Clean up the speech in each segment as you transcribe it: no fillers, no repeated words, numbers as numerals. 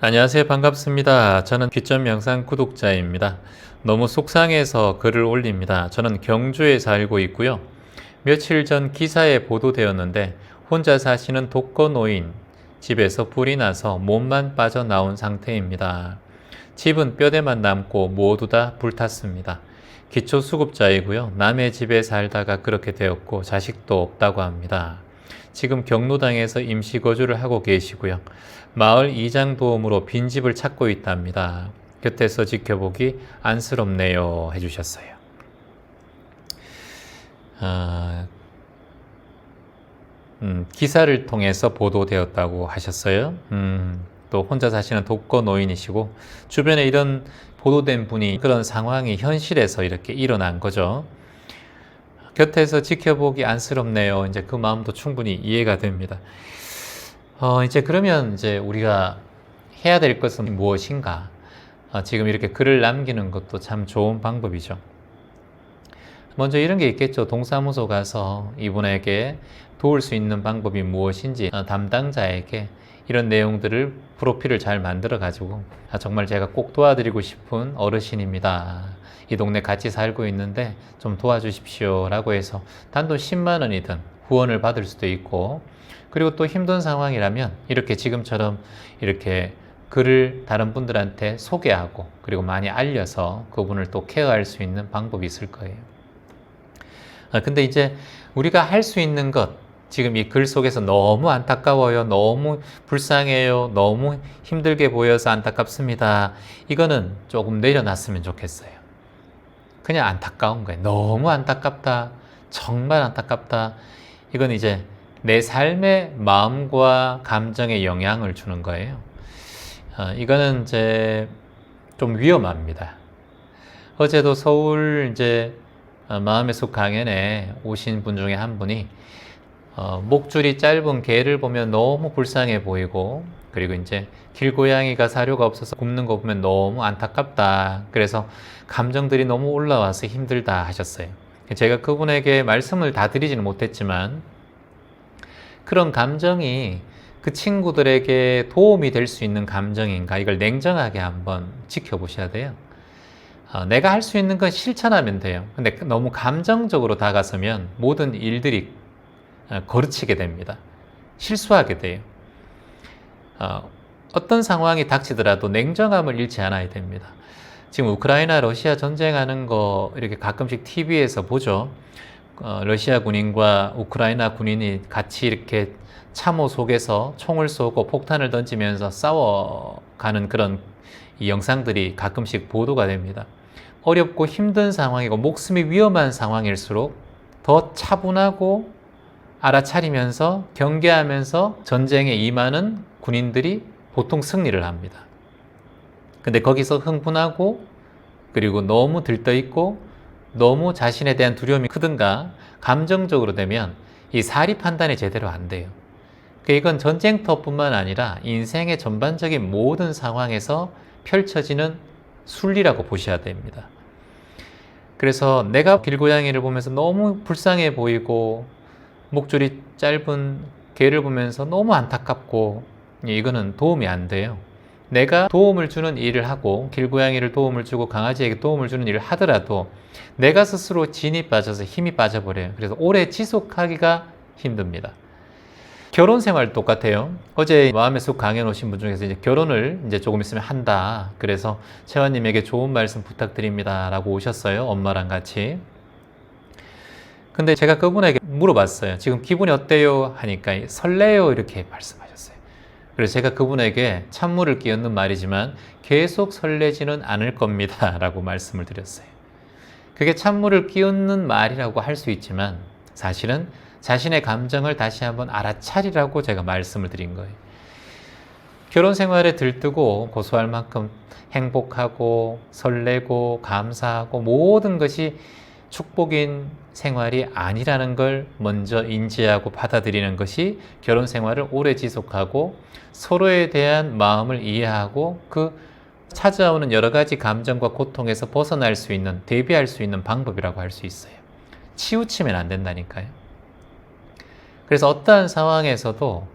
안녕하세요. 반갑습니다. 저는 귀점 영상 구독자입니다. 너무 속상해서 글을 올립니다. 저는 경주에 살고 있고요. 며칠 전 기사에 보도되었는데 혼자 사시는 독거노인 집에서 불이 나서 몸만 빠져나온 상태입니다. 집은 뼈대만 남고 모두 다 불탔습니다. 기초수급자이고요. 남의 집에 살다가 그렇게 되었고 자식도 없다고 합니다. 지금 경로당에서 임시거주를 하고 계시고요. 마을 이장 도움으로 빈집을 찾고 있답니다. 곁에서 지켜보기 안쓰럽네요 해주셨어요. 기사를 통해서 보도되었다고 하셨어요. 또 혼자 사시는 독거 노인이시고 주변에 이런 보도된 분이 그런 상황이 현실에서 이렇게 일어난 거죠. 곁에서 지켜보기 안쓰럽네요. 이제 그 마음도 충분히 이해가 됩니다. 이제 그러면 이제 우리가 해야 될 것은 무엇인가? 지금 이렇게 글을 남기는 것도 참 좋은 방법이죠. 먼저 이런 게 있겠죠. 동사무소 가서 이분에게 도울 수 있는 방법이 무엇인지 담당자에게 이런 내용들을 프로필을 잘 만들어 가지고 정말 제가 꼭 도와드리고 싶은 어르신입니다. 이 동네 같이 살고 있는데 좀 도와주십시오 라고 해서 단돈 10만 원이든 후원을 받을 수도 있고, 그리고 또 힘든 상황이라면 이렇게 지금처럼 이렇게 글을 다른 분들한테 소개하고 그리고 많이 알려서 그분을 또 케어할 수 있는 방법이 있을 거예요. 근데 이제 우리가 할 수 있는 것, 지금 이 글 속에서 너무 안타까워요, 너무 불쌍해요, 너무 힘들게 보여서 안타깝습니다, 이거는 조금 내려놨으면 좋겠어요. 그냥 안타까운 거예요. 너무 안타깝다, 정말 안타깝다. 이건 이제 내 삶의 마음과 감정에 영향을 주는 거예요. 이거는 이제 좀 위험합니다. 어제도 서울 이제 마음의 숲 강연에 오신 분 중에 한 분이 목줄이 짧은 개를 보면 너무 불쌍해 보이고, 그리고 이제 길고양이가 사료가 없어서 굶는 거 보면 너무 안타깝다, 그래서 감정들이 너무 올라와서 힘들다 하셨어요. 제가 그분에게 말씀을 다 드리지는 못했지만 그런 감정이 그 친구들에게 도움이 될 수 있는 감정인가, 이걸 냉정하게 한번 지켜보셔야 돼요. 내가 할 수 있는 건 실천하면 돼요. 근데 너무 감정적으로 다가서면 모든 일들이 거르치게 됩니다. 실수하게 돼요. 어떤 상황이 닥치더라도 냉정함을 잃지 않아야 됩니다. 지금 우크라이나 러시아 전쟁하는 거 이렇게 가끔씩 TV에서 보죠. 러시아 군인과 우크라이나 군인이 같이 이렇게 참호 속에서 총을 쏘고 폭탄을 던지면서 싸워가는 그런 이 영상들이 가끔씩 보도가 됩니다. 어렵고 힘든 상황이고 목숨이 위험한 상황일수록 더 차분하고 알아차리면서 경계하면서 전쟁에 임하는 군인들이 보통 승리를 합니다. 근데 거기서 흥분하고 그리고 너무 들떠있고 너무 자신에 대한 두려움이 크든가 감정적으로 되면 이 사리 판단이 제대로 안 돼요. 이건 전쟁터뿐만 아니라 인생의 전반적인 모든 상황에서 펼쳐지는 순리라고 보셔야 됩니다. 그래서 내가 길고양이를 보면서 너무 불쌍해 보이고 목줄이 짧은 개를 보면서 너무 안타깝고, 이거는 도움이 안 돼요. 내가 도움을 주는 일을 하고 길고양이를 도움을 주고 강아지에게 도움을 주는 일을 하더라도 내가 스스로 진이 빠져서 힘이 빠져버려요. 그래서 오래 지속하기가 힘듭니다. 결혼 생활 똑같아요. 어제 마음의 숲 강연 오신 분 중에서 이제 결혼을 이제 조금 있으면 한다, 그래서 채화님에게 좋은 말씀 부탁드립니다 라고 오셨어요. 엄마랑 같이. 근데 제가 그분에게 물어봤어요. 지금 기분이 어때요? 하니까 설레요 이렇게 말씀하셨어요. 그래서 제가 그분에게 찬물을 끼얹는 말이지만 계속 설레지는 않을 겁니다 라고 말씀을 드렸어요. 그게 찬물을 끼얹는 말이라고 할 수 있지만 사실은 자신의 감정을 다시 한번 알아차리라고 제가 말씀을 드린 거예요. 결혼 생활에 들뜨고 고소할 만큼 행복하고 설레고 감사하고 모든 것이 축복인 생활이 아니라는 걸 먼저 인지하고 받아들이는 것이 결혼 생활을 오래 지속하고 서로에 대한 마음을 이해하고 그 찾아오는 여러 가지 감정과 고통에서 벗어날 수 있는, 대비할 수 있는 방법이라고 할 수 있어요. 치우치면 안 된다니까요. 그래서 어떠한 상황에서도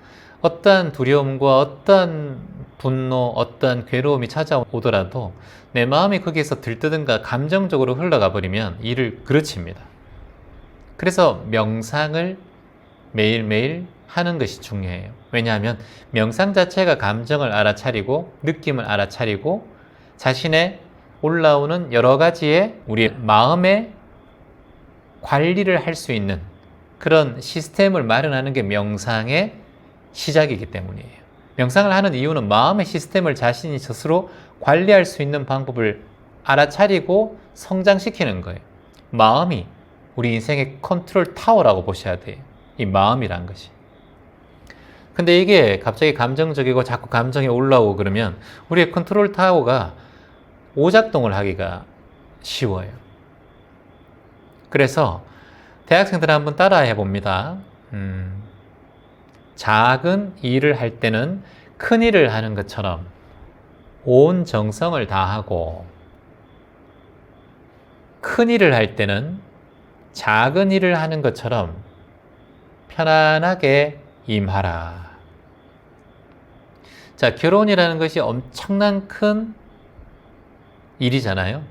어떠한 두려움과 어떠한 분노, 어떠한 괴로움이 찾아오더라도 내 마음이 거기에서 들뜨든가 감정적으로 흘러가 버리면 일을 그르칩니다. 그래서 명상을 매일매일 하는 것이 중요해요. 왜냐하면 명상 자체가 감정을 알아차리고 느낌을 알아차리고 자신의 올라오는 여러 가지의 우리의 마음의 관리를 할 수 있는 그런 시스템을 마련하는 게 명상의 시작이기 때문이에요. 명상을 하는 이유는 마음의 시스템을 자신이 스스로 관리할 수 있는 방법을 알아차리고 성장시키는 거예요. 마음이 우리 인생의 컨트롤 타워라고 보셔야 돼요. 이 마음이란 것이. 근데 이게 갑자기 감정적이고 자꾸 감정이 올라오고 그러면 우리의 컨트롤 타워가 오작동을 하기가 쉬워요. 그래서 대학생들 한번 따라 해봅니다. 작은 일을 할 때는 큰 일을 하는 것처럼 온 정성을 다하고, 큰 일을 할 때는 작은 일을 하는 것처럼 편안하게 임하라. 자, 결혼이라는 것이 엄청난 큰 일이잖아요.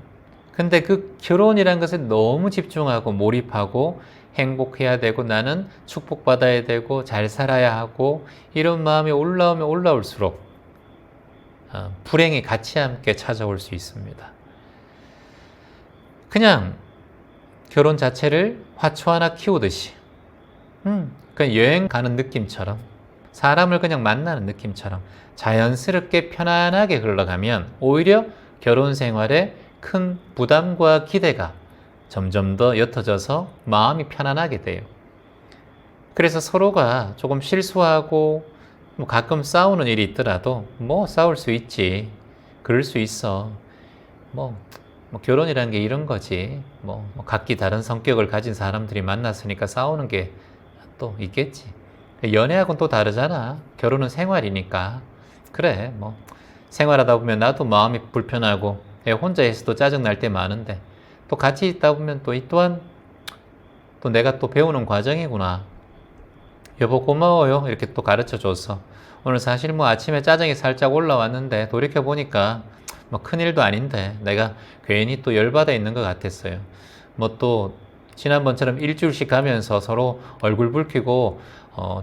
근데 그 결혼이라는 것에 너무 집중하고 몰입하고 행복해야 되고 나는 축복받아야 되고 잘 살아야 하고 이런 마음이 올라오면 올라올수록 불행이 같이 함께 찾아올 수 있습니다. 그냥 결혼 자체를 화초 하나 키우듯이 그냥 여행 가는 느낌처럼 사람을 그냥 만나는 느낌처럼 자연스럽게 편안하게 흘러가면 오히려 결혼 생활에 큰 부담과 기대가 점점 더 옅어져서 마음이 편안하게 돼요. 그래서 서로가 조금 실수하고 가끔 싸우는 일이 있더라도 싸울 수 있지. 그럴 수 있어. 결혼이라는 게 이런 거지. 각기 다른 성격을 가진 사람들이 만났으니까 싸우는 게 또 있겠지. 연애하고는 또 다르잖아. 결혼은 생활이니까. 그래, 생활하다 보면 나도 마음이 불편하고 혼자 있어도 짜증날 때 많은데 또 같이 있다 보면 또 이 또한 또 내가 또 배우는 과정이구나. 여보 고마워요. 이렇게 또 가르쳐 줬어. 오늘 사실 아침에 짜증이 살짝 올라왔는데 돌이켜보니까 큰일도 아닌데 내가 괜히 또 열받아 있는 것 같았어요. 또 지난번처럼 일주일씩 가면서 서로 얼굴 붉히고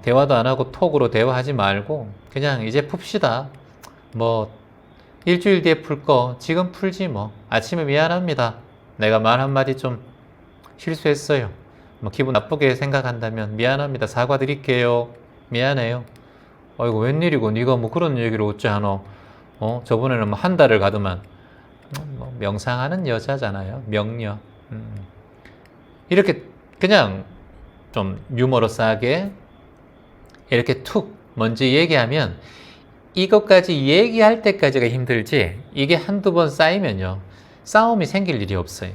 대화도 안 하고 톡으로 대화하지 말고 그냥 이제 풉시다. 일주일 뒤에 풀 거 지금 풀지 아침에 미안합니다. 내가 말 한마디 좀 실수했어요. 기분 나쁘게 생각한다면 미안합니다. 사과드릴게요. 미안해요. 아이고 웬일이고 네가 그런 얘기를 어찌 하노. 저번에는 한 달을 가더만. 명상하는 여자잖아요. 명녀. 이렇게 그냥 좀 유머러스하게 이렇게 툭 먼저 얘기하면 이것까지 얘기할 때까지가 힘들지 이게 한두 번 쌓이면요 싸움이 생길 일이 없어요.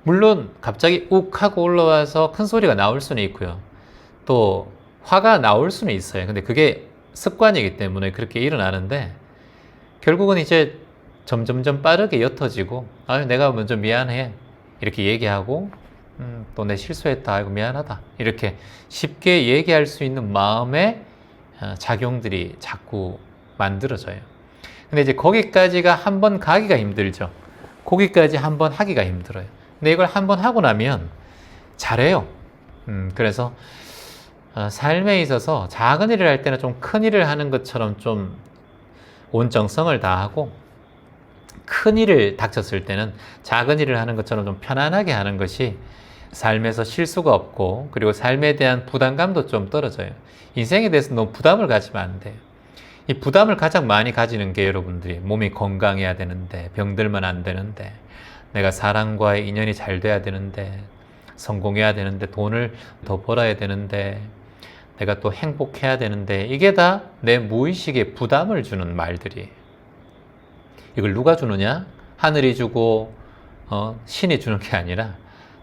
물론 갑자기 욱 하고 올라와서 큰 소리가 나올 수는 있고요. 또 화가 나올 수는 있어요. 근데 그게 습관이기 때문에 그렇게 일어나는데 결국은 이제 점점점 빠르게 옅어지고 내가 먼저 미안해 이렇게 얘기하고 또 내 실수했다 아이고 미안하다 이렇게 쉽게 얘기할 수 있는 마음의 작용들이 자꾸 만들어져요. 근데 이제 거기까지가 한 번 가기가 힘들죠. 거기까지 한 번 하기가 힘들어요. 근데 이걸 한 번 하고 나면 잘해요. 그래서 삶에 있어서 작은 일을 할 때는 좀 큰 일을 하는 것처럼 좀 온 정성을 다하고 큰 일을 닥쳤을 때는 작은 일을 하는 것처럼 좀 편안하게 하는 것이 삶에서 실수가 없고 그리고 삶에 대한 부담감도 좀 떨어져요. 인생에 대해서 너무 부담을 가지면 안 돼요. 이 부담을 가장 많이 가지는 게 여러분들이 몸이 건강해야 되는데 병들면 안 되는데 내가 사람과의 인연이 잘 돼야 되는데 성공해야 되는데 돈을 더 벌어야 되는데 내가 또 행복해야 되는데 이게 다 내 무의식에 부담을 주는 말들이에요. 이걸 누가 주느냐? 하늘이 주고 신이 주는 게 아니라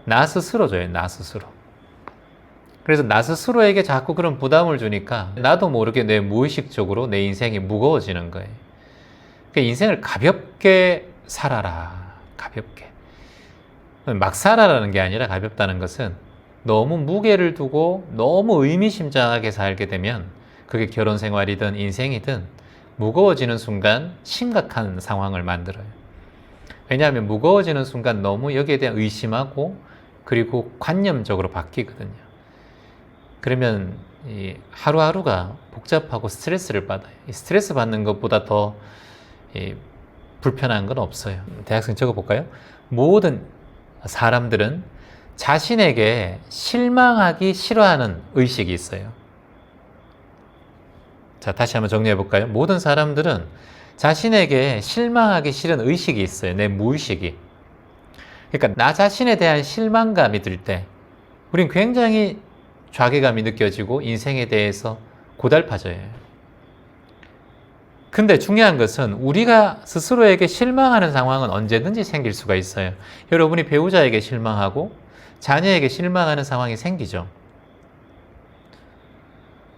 나 스스로 줘요. 나 스스로. 그래서 나 스스로에게 자꾸 그런 부담을 주니까 나도 모르게 내 무의식적으로 내 인생이 무거워지는 거예요. 그러니까 인생을 가볍게 살아라. 가볍게. 막 살아라는 게 아니라 가볍다는 것은 너무 무게를 두고 너무 의미심장하게 살게 되면 그게 결혼 생활이든 인생이든 무거워지는 순간 심각한 상황을 만들어요. 왜냐하면 무거워지는 순간 너무 여기에 대한 의심하고 그리고 관념적으로 바뀌거든요. 그러면 이 하루하루가 복잡하고 스트레스를 받아요. 이 스트레스 받는 것보다 더 불편한 건 없어요. 대학생 적어볼까요? 모든 사람들은 자신에게 실망하기 싫어하는 의식이 있어요. 자, 다시 한번 정리해 볼까요? 모든 사람들은 자신에게 실망하기 싫은 의식이 있어요. 내 무의식이. 그러니까 나 자신에 대한 실망감이 들 때 우린 굉장히 좌괴감이 느껴지고 인생에 대해서 고달파져요. 근데 중요한 것은 우리가 스스로에게 실망하는 상황은 언제든지 생길 수가 있어요. 여러분이 배우자에게 실망하고 자녀에게 실망하는 상황이 생기죠.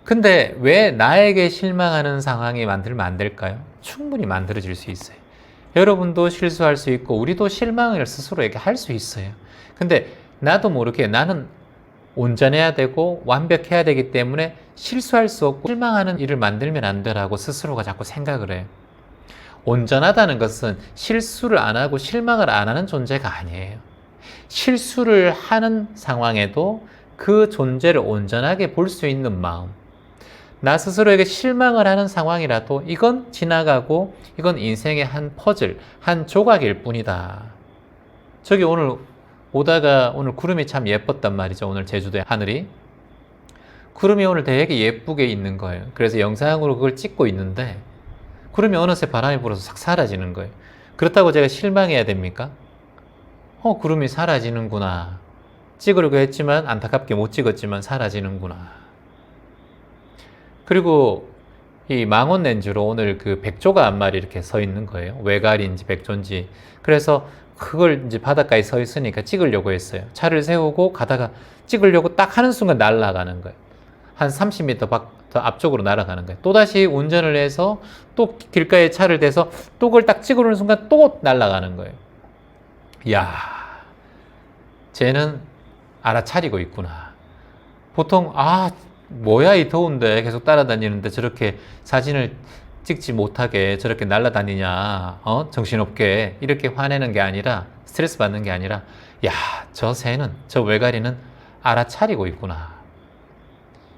근데 왜 나에게 실망하는 상황이 만들면 안 될까요? 충분히 만들어질 수 있어요. 여러분도 실수할 수 있고 우리도 실망을 스스로에게 할 수 있어요. 근데 나도 모르게 나는 온전해야 되고 완벽해야 되기 때문에 실수할 수 없고 실망하는 일을 만들면 안 되라고 스스로가 자꾸 생각을 해요. 온전하다는 것은 실수를 안 하고 실망을 안 하는 존재가 아니에요. 실수를 하는 상황에도 그 존재를 온전하게 볼 수 있는 마음. 나 스스로에게 실망을 하는 상황이라도 이건 지나가고 이건 인생의 한 퍼즐, 한 조각일 뿐이다. 저기 오늘 오다가 오늘 구름이 참 예뻤단 말이죠. 오늘 제주도의 하늘이. 구름이 오늘 되게 예쁘게 있는 거예요. 그래서 영상으로 그걸 찍고 있는데 구름이 어느새 바람이 불어서 싹 사라지는 거예요. 그렇다고 제가 실망해야 됩니까? 구름이 사라지는구나. 찍으려고 했지만 안타깝게 못 찍었지만 사라지는구나. 그리고 이 망원 렌즈로 오늘 그 백조가 한 마리 이렇게 서 있는 거예요. 외갈인지 백조인지. 그래서 그걸 이제 바닷가에 서 있으니까 찍으려고 했어요. 차를 세우고 가다가 찍으려고 딱 하는 순간 날아가는 거예요. 한 30m 더 앞쪽으로 날아가는 거예요. 또다시 운전을 해서 또 길가에 차를 대서 또 그걸 딱 찍으려는 순간 또 날아가는 거예요. 이야, 쟤는 알아차리고 있구나. 보통 뭐야 이 더운데 계속 따라다니는데 저렇게 사진을 찍지 못하게 저렇게 날아다니냐, 정신없게 이렇게 화내는 게 아니라 스트레스 받는 게 아니라 야, 저 새는, 저 외가리는 알아차리고 있구나.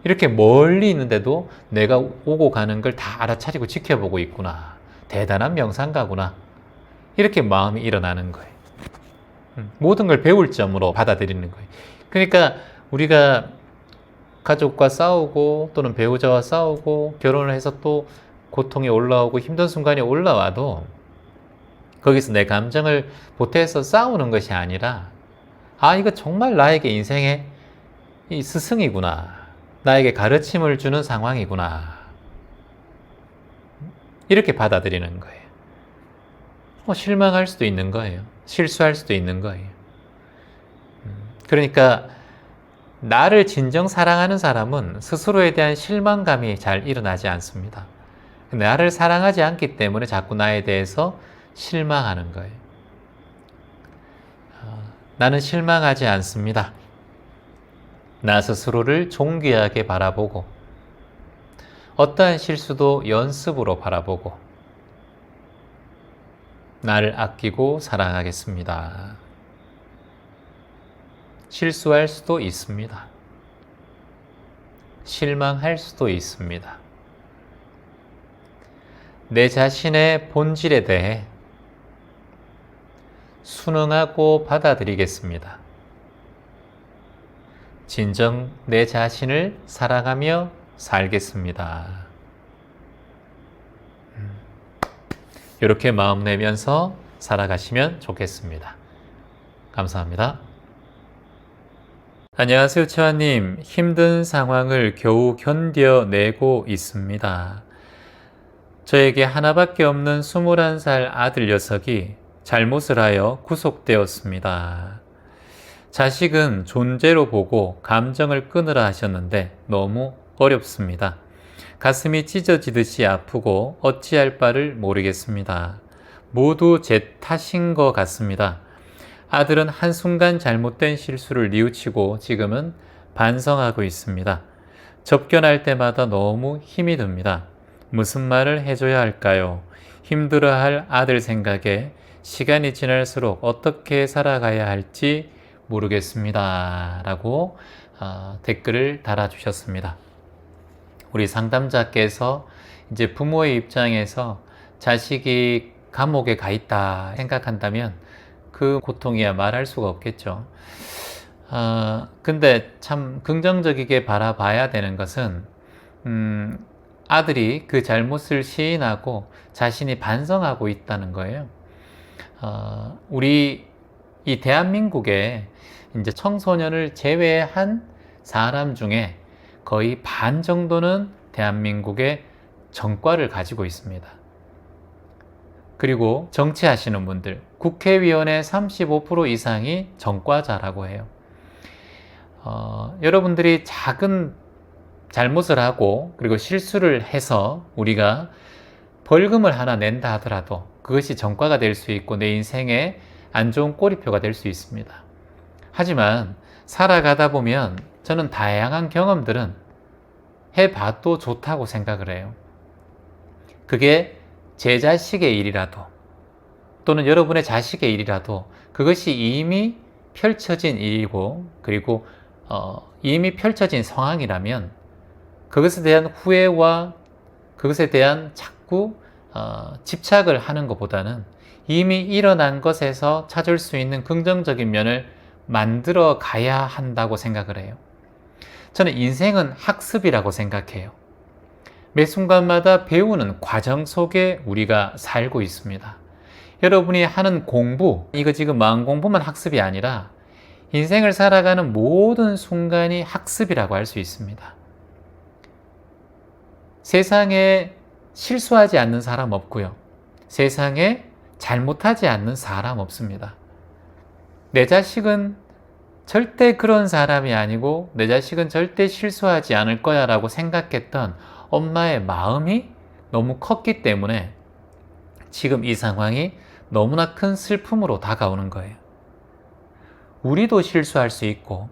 이렇게 멀리 있는데도 내가 오고 가는 걸 다 알아차리고 지켜보고 있구나. 대단한 명상가구나. 이렇게 마음이 일어나는 거예요. 모든 걸 배울 점으로 받아들이는 거예요. 그러니까 우리가 가족과 싸우고 또는 배우자와 싸우고 결혼을 해서 또 고통이 올라오고 힘든 순간이 올라와도 거기서 내 감정을 보태서 싸우는 것이 아니라 이거 정말 나에게 인생의 이 스승이구나. 나에게 가르침을 주는 상황이구나. 이렇게 받아들이는 거예요. 실망할 수도 있는 거예요. 실수할 수도 있는 거예요. 그러니까 나를 진정 사랑하는 사람은 스스로에 대한 실망감이 잘 일어나지 않습니다. 나를 사랑하지 않기 때문에 자꾸 나에 대해서 실망하는 거예요. 나는 실망하지 않습니다. 나 스스로를 존귀하게 바라보고 어떠한 실수도 연습으로 바라보고 나를 아끼고 사랑하겠습니다. 실수할 수도 있습니다. 실망할 수도 있습니다. 내 자신의 본질에 대해 순응하고 받아들이겠습니다. 진정 내 자신을 사랑하며 살겠습니다. 이렇게 마음 내면서 살아가시면 좋겠습니다. 감사합니다. 안녕하세요, 최환님. 힘든 상황을 겨우 견뎌내고 있습니다. 저에게 하나밖에 없는 21살 아들 녀석이 잘못을 하여 구속되었습니다. 자식은 존재로 보고 감정을 끊으라 하셨는데 너무 어렵습니다. 가슴이 찢어지듯이 아프고 어찌할 바를 모르겠습니다. 모두 제 탓인 것 같습니다. 아들은 한순간 잘못된 실수를 뉘우치고 지금은 반성하고 있습니다. 접견할 때마다 너무 힘이 듭니다. 무슨 말을 해줘야 할까요? 힘들어할 아들 생각에 시간이 지날수록 어떻게 살아가야 할지 모르겠습니다. 라고 댓글을 달아주셨습니다. 우리 상담자께서 이제 부모의 입장에서 자식이 감옥에 가 있다 생각한다면 그 고통이야 말할 수가 없겠죠. 근데 참 긍정적이게 바라봐야 되는 것은 아들이 그 잘못을 시인하고 자신이 반성하고 있다는 거예요. 우리 이 대한민국에 이제 청소년을 제외한 사람 중에 거의 반 정도는 대한민국의 전과를 가지고 있습니다. 그리고 정치하시는 분들, 국회의원의 35% 이상이 전과자라고 해요. 여러분들이 작은 잘못을 하고 그리고 실수를 해서 우리가 벌금을 하나 낸다 하더라도 그것이 전과가 될 수 있고 내 인생에 안 좋은 꼬리표가 될 수 있습니다. 하지만 살아가다 보면 저는 다양한 경험들은 해봐도 좋다고 생각을 해요. 그게 제 자식의 일이라도 또는 여러분의 자식의 일이라도 그것이 이미 펼쳐진 일이고 그리고 이미 펼쳐진 상황이라면 그것에 대한 후회와 그것에 대한 자꾸 집착을 하는 것보다는 이미 일어난 것에서 찾을 수 있는 긍정적인 면을 만들어 가야 한다고 생각을 해요. 저는 인생은 학습이라고 생각해요. 매 순간마다 배우는 과정 속에 우리가 살고 있습니다. 여러분이 하는 공부, 이거 지금 마음 공부만 학습이 아니라 인생을 살아가는 모든 순간이 학습이라고 할 수 있습니다. 세상에 실수하지 않는 사람 없고요. 세상에 잘못하지 않는 사람 없습니다. 내 자식은 절대 그런 사람이 아니고 내 자식은 절대 실수하지 않을 거야 라고 생각했던 엄마의 마음이 너무 컸기 때문에 지금 이 상황이 너무나 큰 슬픔으로 다가오는 거예요. 우리도 실수할 수 있고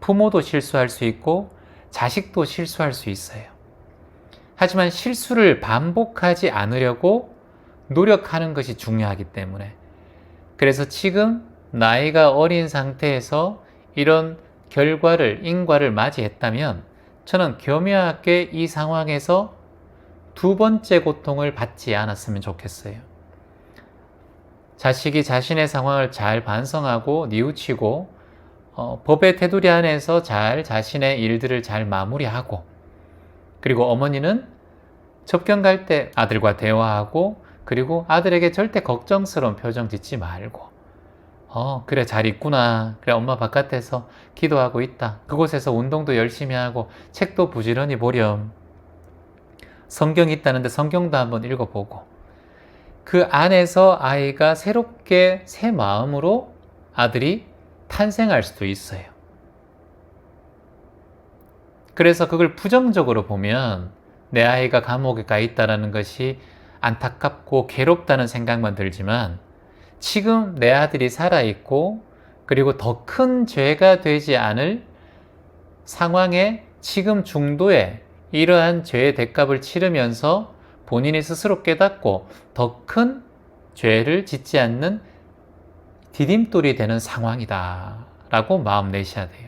부모도 실수할 수 있고 자식도 실수할 수 있어요. 하지만 실수를 반복하지 않으려고 노력하는 것이 중요하기 때문에 그래서 지금 나이가 어린 상태에서 이런 인과를 맞이했다면 저는 교묘하게 이 상황에서 두 번째 고통을 받지 않았으면 좋겠어요. 자식이 자신의 상황을 잘 반성하고 뉘우치고 법의 테두리 안에서 잘 자신의 일들을 잘 마무리하고 그리고 어머니는 접견 갈 때 아들과 대화하고 그리고 아들에게 절대 걱정스러운 표정 짓지 말고 그래 잘 있구나. 그래 엄마 바깥에서 기도하고 있다. 그곳에서 운동도 열심히 하고 책도 부지런히 보렴. 성경이 있다는데 성경도 한번 읽어보고 그 안에서 아이가 새롭게 새 마음으로 아들이 탄생할 수도 있어요. 그래서 그걸 부정적으로 보면 내 아이가 감옥에 가 있다는 것이 안타깝고 괴롭다는 생각만 들지만 지금 내 아들이 살아있고 그리고 더 큰 죄가 되지 않을 상황에 지금 중도에 이러한 죄의 대값을 치르면서 본인이 스스로 깨닫고 더 큰 죄를 짓지 않는 디딤돌이 되는 상황이다 라고 마음 내셔야 돼요.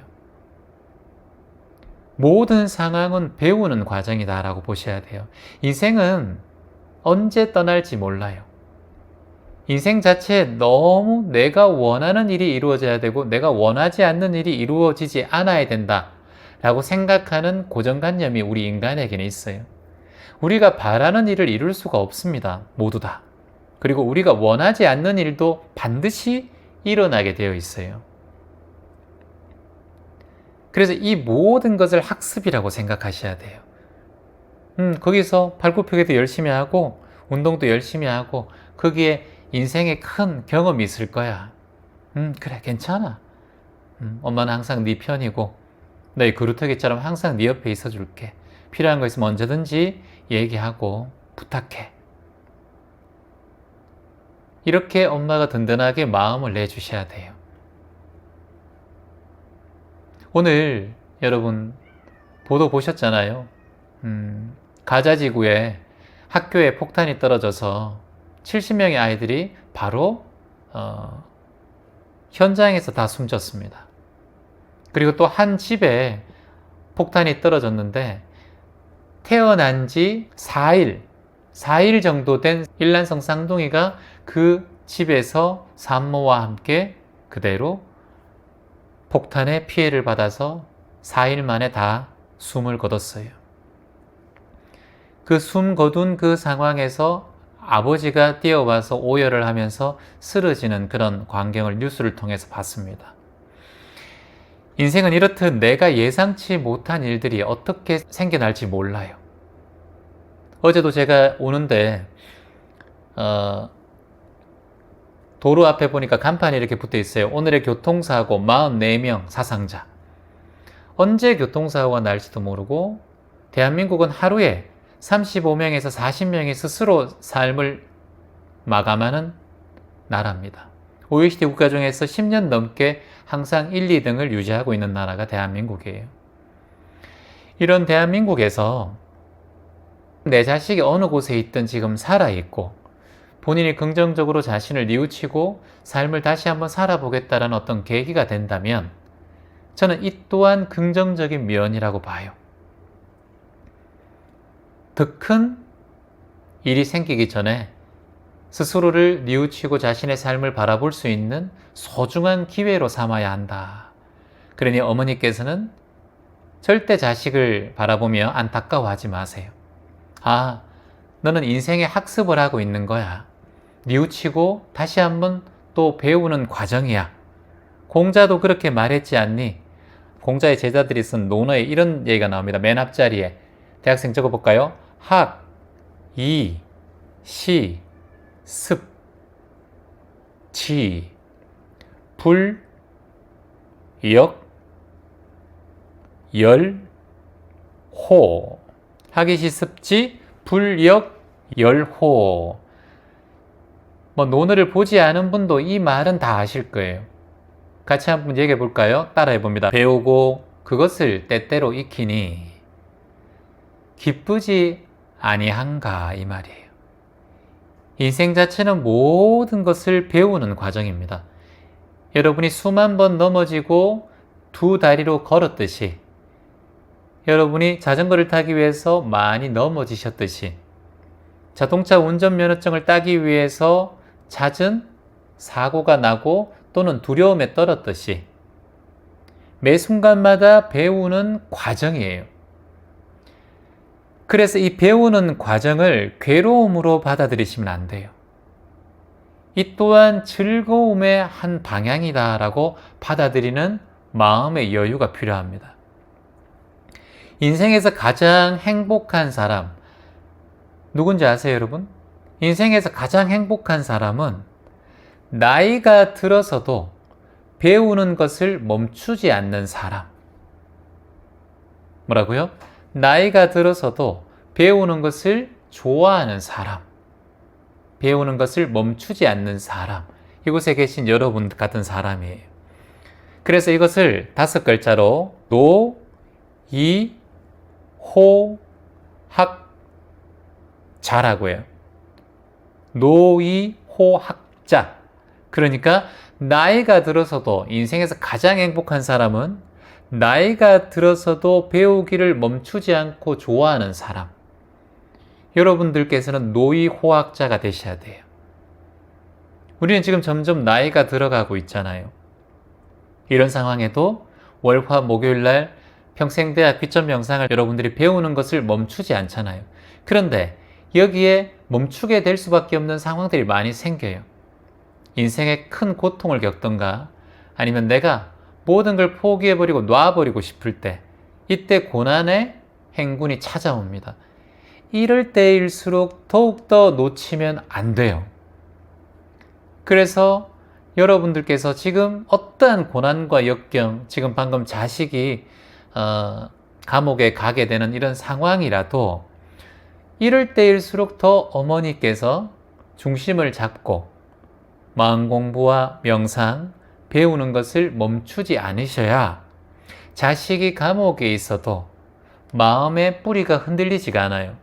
모든 상황은 배우는 과정이다 라고 보셔야 돼요. 인생은 언제 떠날지 몰라요. 인생 자체에 너무 내가 원하는 일이 이루어져야 되고 내가 원하지 않는 일이 이루어지지 않아야 된다 라고 생각하는 고정관념이 우리 인간에게는 있어요. 우리가 바라는 일을 이룰 수가 없습니다. 모두 다. 그리고 우리가 원하지 않는 일도 반드시 일어나게 되어 있어요. 그래서 이 모든 것을 학습이라고 생각하셔야 돼요. 거기서 발굽혀기도 열심히 하고 운동도 열심히 하고 거기에 인생에 큰 경험이 있을 거야. 그래 괜찮아. 엄마는 항상 네 편이고 너희 그루터기처럼 항상 네 옆에 있어 줄게. 필요한 거 있으면 언제든지 얘기하고 부탁해. 이렇게 엄마가 든든하게 마음을 내주셔야 돼요. 오늘 여러분 보도 보셨잖아요. 가자지구에 학교에 폭탄이 떨어져서 70명의 아이들이 바로 현장에서 다 숨졌습니다. 그리고 또 한 집에 폭탄이 떨어졌는데 태어난 지 4일 정도 된 일란성 쌍둥이가 그 집에서 산모와 함께 그대로 폭탄의 피해를 받아서 4일 만에 다 숨을 거뒀어요. 그 숨 거둔 그 상황에서 아버지가 뛰어와서 오열을 하면서 쓰러지는 그런 광경을 뉴스를 통해서 봤습니다. 인생은 이렇듯 내가 예상치 못한 일들이 어떻게 생겨날지 몰라요. 어제도 제가 오는데 도로 앞에 보니까 간판이 이렇게 붙어 있어요. 오늘의 교통사고 44명 사상자. 언제 교통사고가 날지도 모르고 대한민국은 하루에 35명에서 40명이 스스로 삶을 마감하는 나라입니다. OECD 국가 중에서 10년 넘게 항상 1, 2등을 유지하고 있는 나라가 대한민국이에요. 이런 대한민국에서 내 자식이 어느 곳에 있든 지금 살아있고 본인이 긍정적으로 자신을 뉘우치고 삶을 다시 한번 살아보겠다는 어떤 계기가 된다면 저는 이 또한 긍정적인 면이라고 봐요. 더 큰 일이 생기기 전에 스스로를 뉘우치고 자신의 삶을 바라볼 수 있는 소중한 기회로 삼아야 한다. 그러니 어머니께서는 절대 자식을 바라보며 안타까워하지 마세요. 아, 너는 인생의 학습을 하고 있는 거야. 뉘우치고 다시 한번 또 배우는 과정이야. 공자도 그렇게 말했지 않니? 공자의 제자들이 쓴 논어에 이런 얘기가 나옵니다. 맨 앞자리에. 대학생 적어볼까요? 학, 이, 시, 습, 지, 불, 역, 열, 호. 학이시 습지, 불, 역, 열, 호. 논어를 보지 않은 분도 이 말은 다 아실 거예요. 같이 한번 얘기해 볼까요? 따라해 봅니다. 배우고 그것을 때때로 익히니 기쁘지 아니한가, 이 말이에요. 인생 자체는 모든 것을 배우는 과정입니다. 여러분이 수만 번 넘어지고 두 다리로 걸었듯이, 여러분이 자전거를 타기 위해서 많이 넘어지셨듯이, 자동차 운전면허증을 따기 위해서 잦은 사고가 나고 또는 두려움에 떨었듯이 매 순간마다 배우는 과정이에요. 그래서 이 배우는 과정을 괴로움으로 받아들이시면 안 돼요. 이 또한 즐거움의 한 방향이다라고 받아들이는 마음의 여유가 필요합니다. 인생에서 가장 행복한 사람, 누군지 아세요, 여러분? 인생에서 가장 행복한 사람은 나이가 들어서도 배우는 것을 멈추지 않는 사람. 뭐라고요? 나이가 들어서도 배우는 것을 좋아하는 사람. 배우는 것을 멈추지 않는 사람. 이곳에 계신 여러분 같은 사람이에요. 그래서 이것을 5글자로 노, 이, 호, 학, 자라고 해요. 노이호학자. 그러니까 나이가 들어서도, 인생에서 가장 행복한 사람은 나이가 들어서도 배우기를 멈추지 않고 좋아하는 사람. 여러분들께서는 노이호학자가 되셔야 돼요. 우리는 지금 점점 나이가 들어가고 있잖아요. 이런 상황에도 월화 목요일날 평생대학 비점 명상을 여러분들이 배우는 것을 멈추지 않잖아요. 그런데 여기에 멈추게 될 수밖에 없는 상황들이 많이 생겨요. 인생에 큰 고통을 겪던가, 아니면 내가 모든 걸 포기해버리고 놔버리고 싶을 때, 이때 고난의 행군이 찾아옵니다. 이럴 때일수록 더욱더 놓치면 안 돼요. 그래서 여러분들께서 지금 어떠한 고난과 역경, 지금 방금 자식이 감옥에 가게 되는 이런 상황이라도 이럴 때일수록 더 어머니께서 중심을 잡고 마음 공부와 명상, 배우는 것을 멈추지 않으셔야 자식이 감옥에 있어도 마음의 뿌리가 흔들리지가 않아요.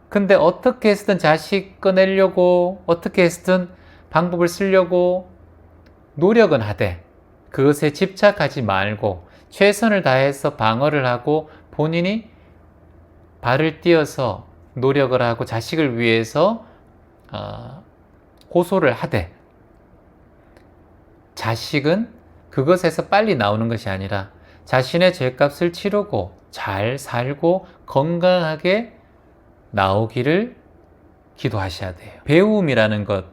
근데 어떻게 해서든 자식 꺼내려고, 어떻게 해서든 방법을 쓰려고 노력은 하되 그것에 집착하지 말고 최선을 다해서 방어를 하고 본인이 발을 띄어서 노력을 하고 자식을 위해서 호소를 하되, 자식은 그것에서 빨리 나오는 것이 아니라 자신의 죄값을 치르고 잘 살고 건강하게 나오기를 기도하셔야 돼요. 배움이라는 것,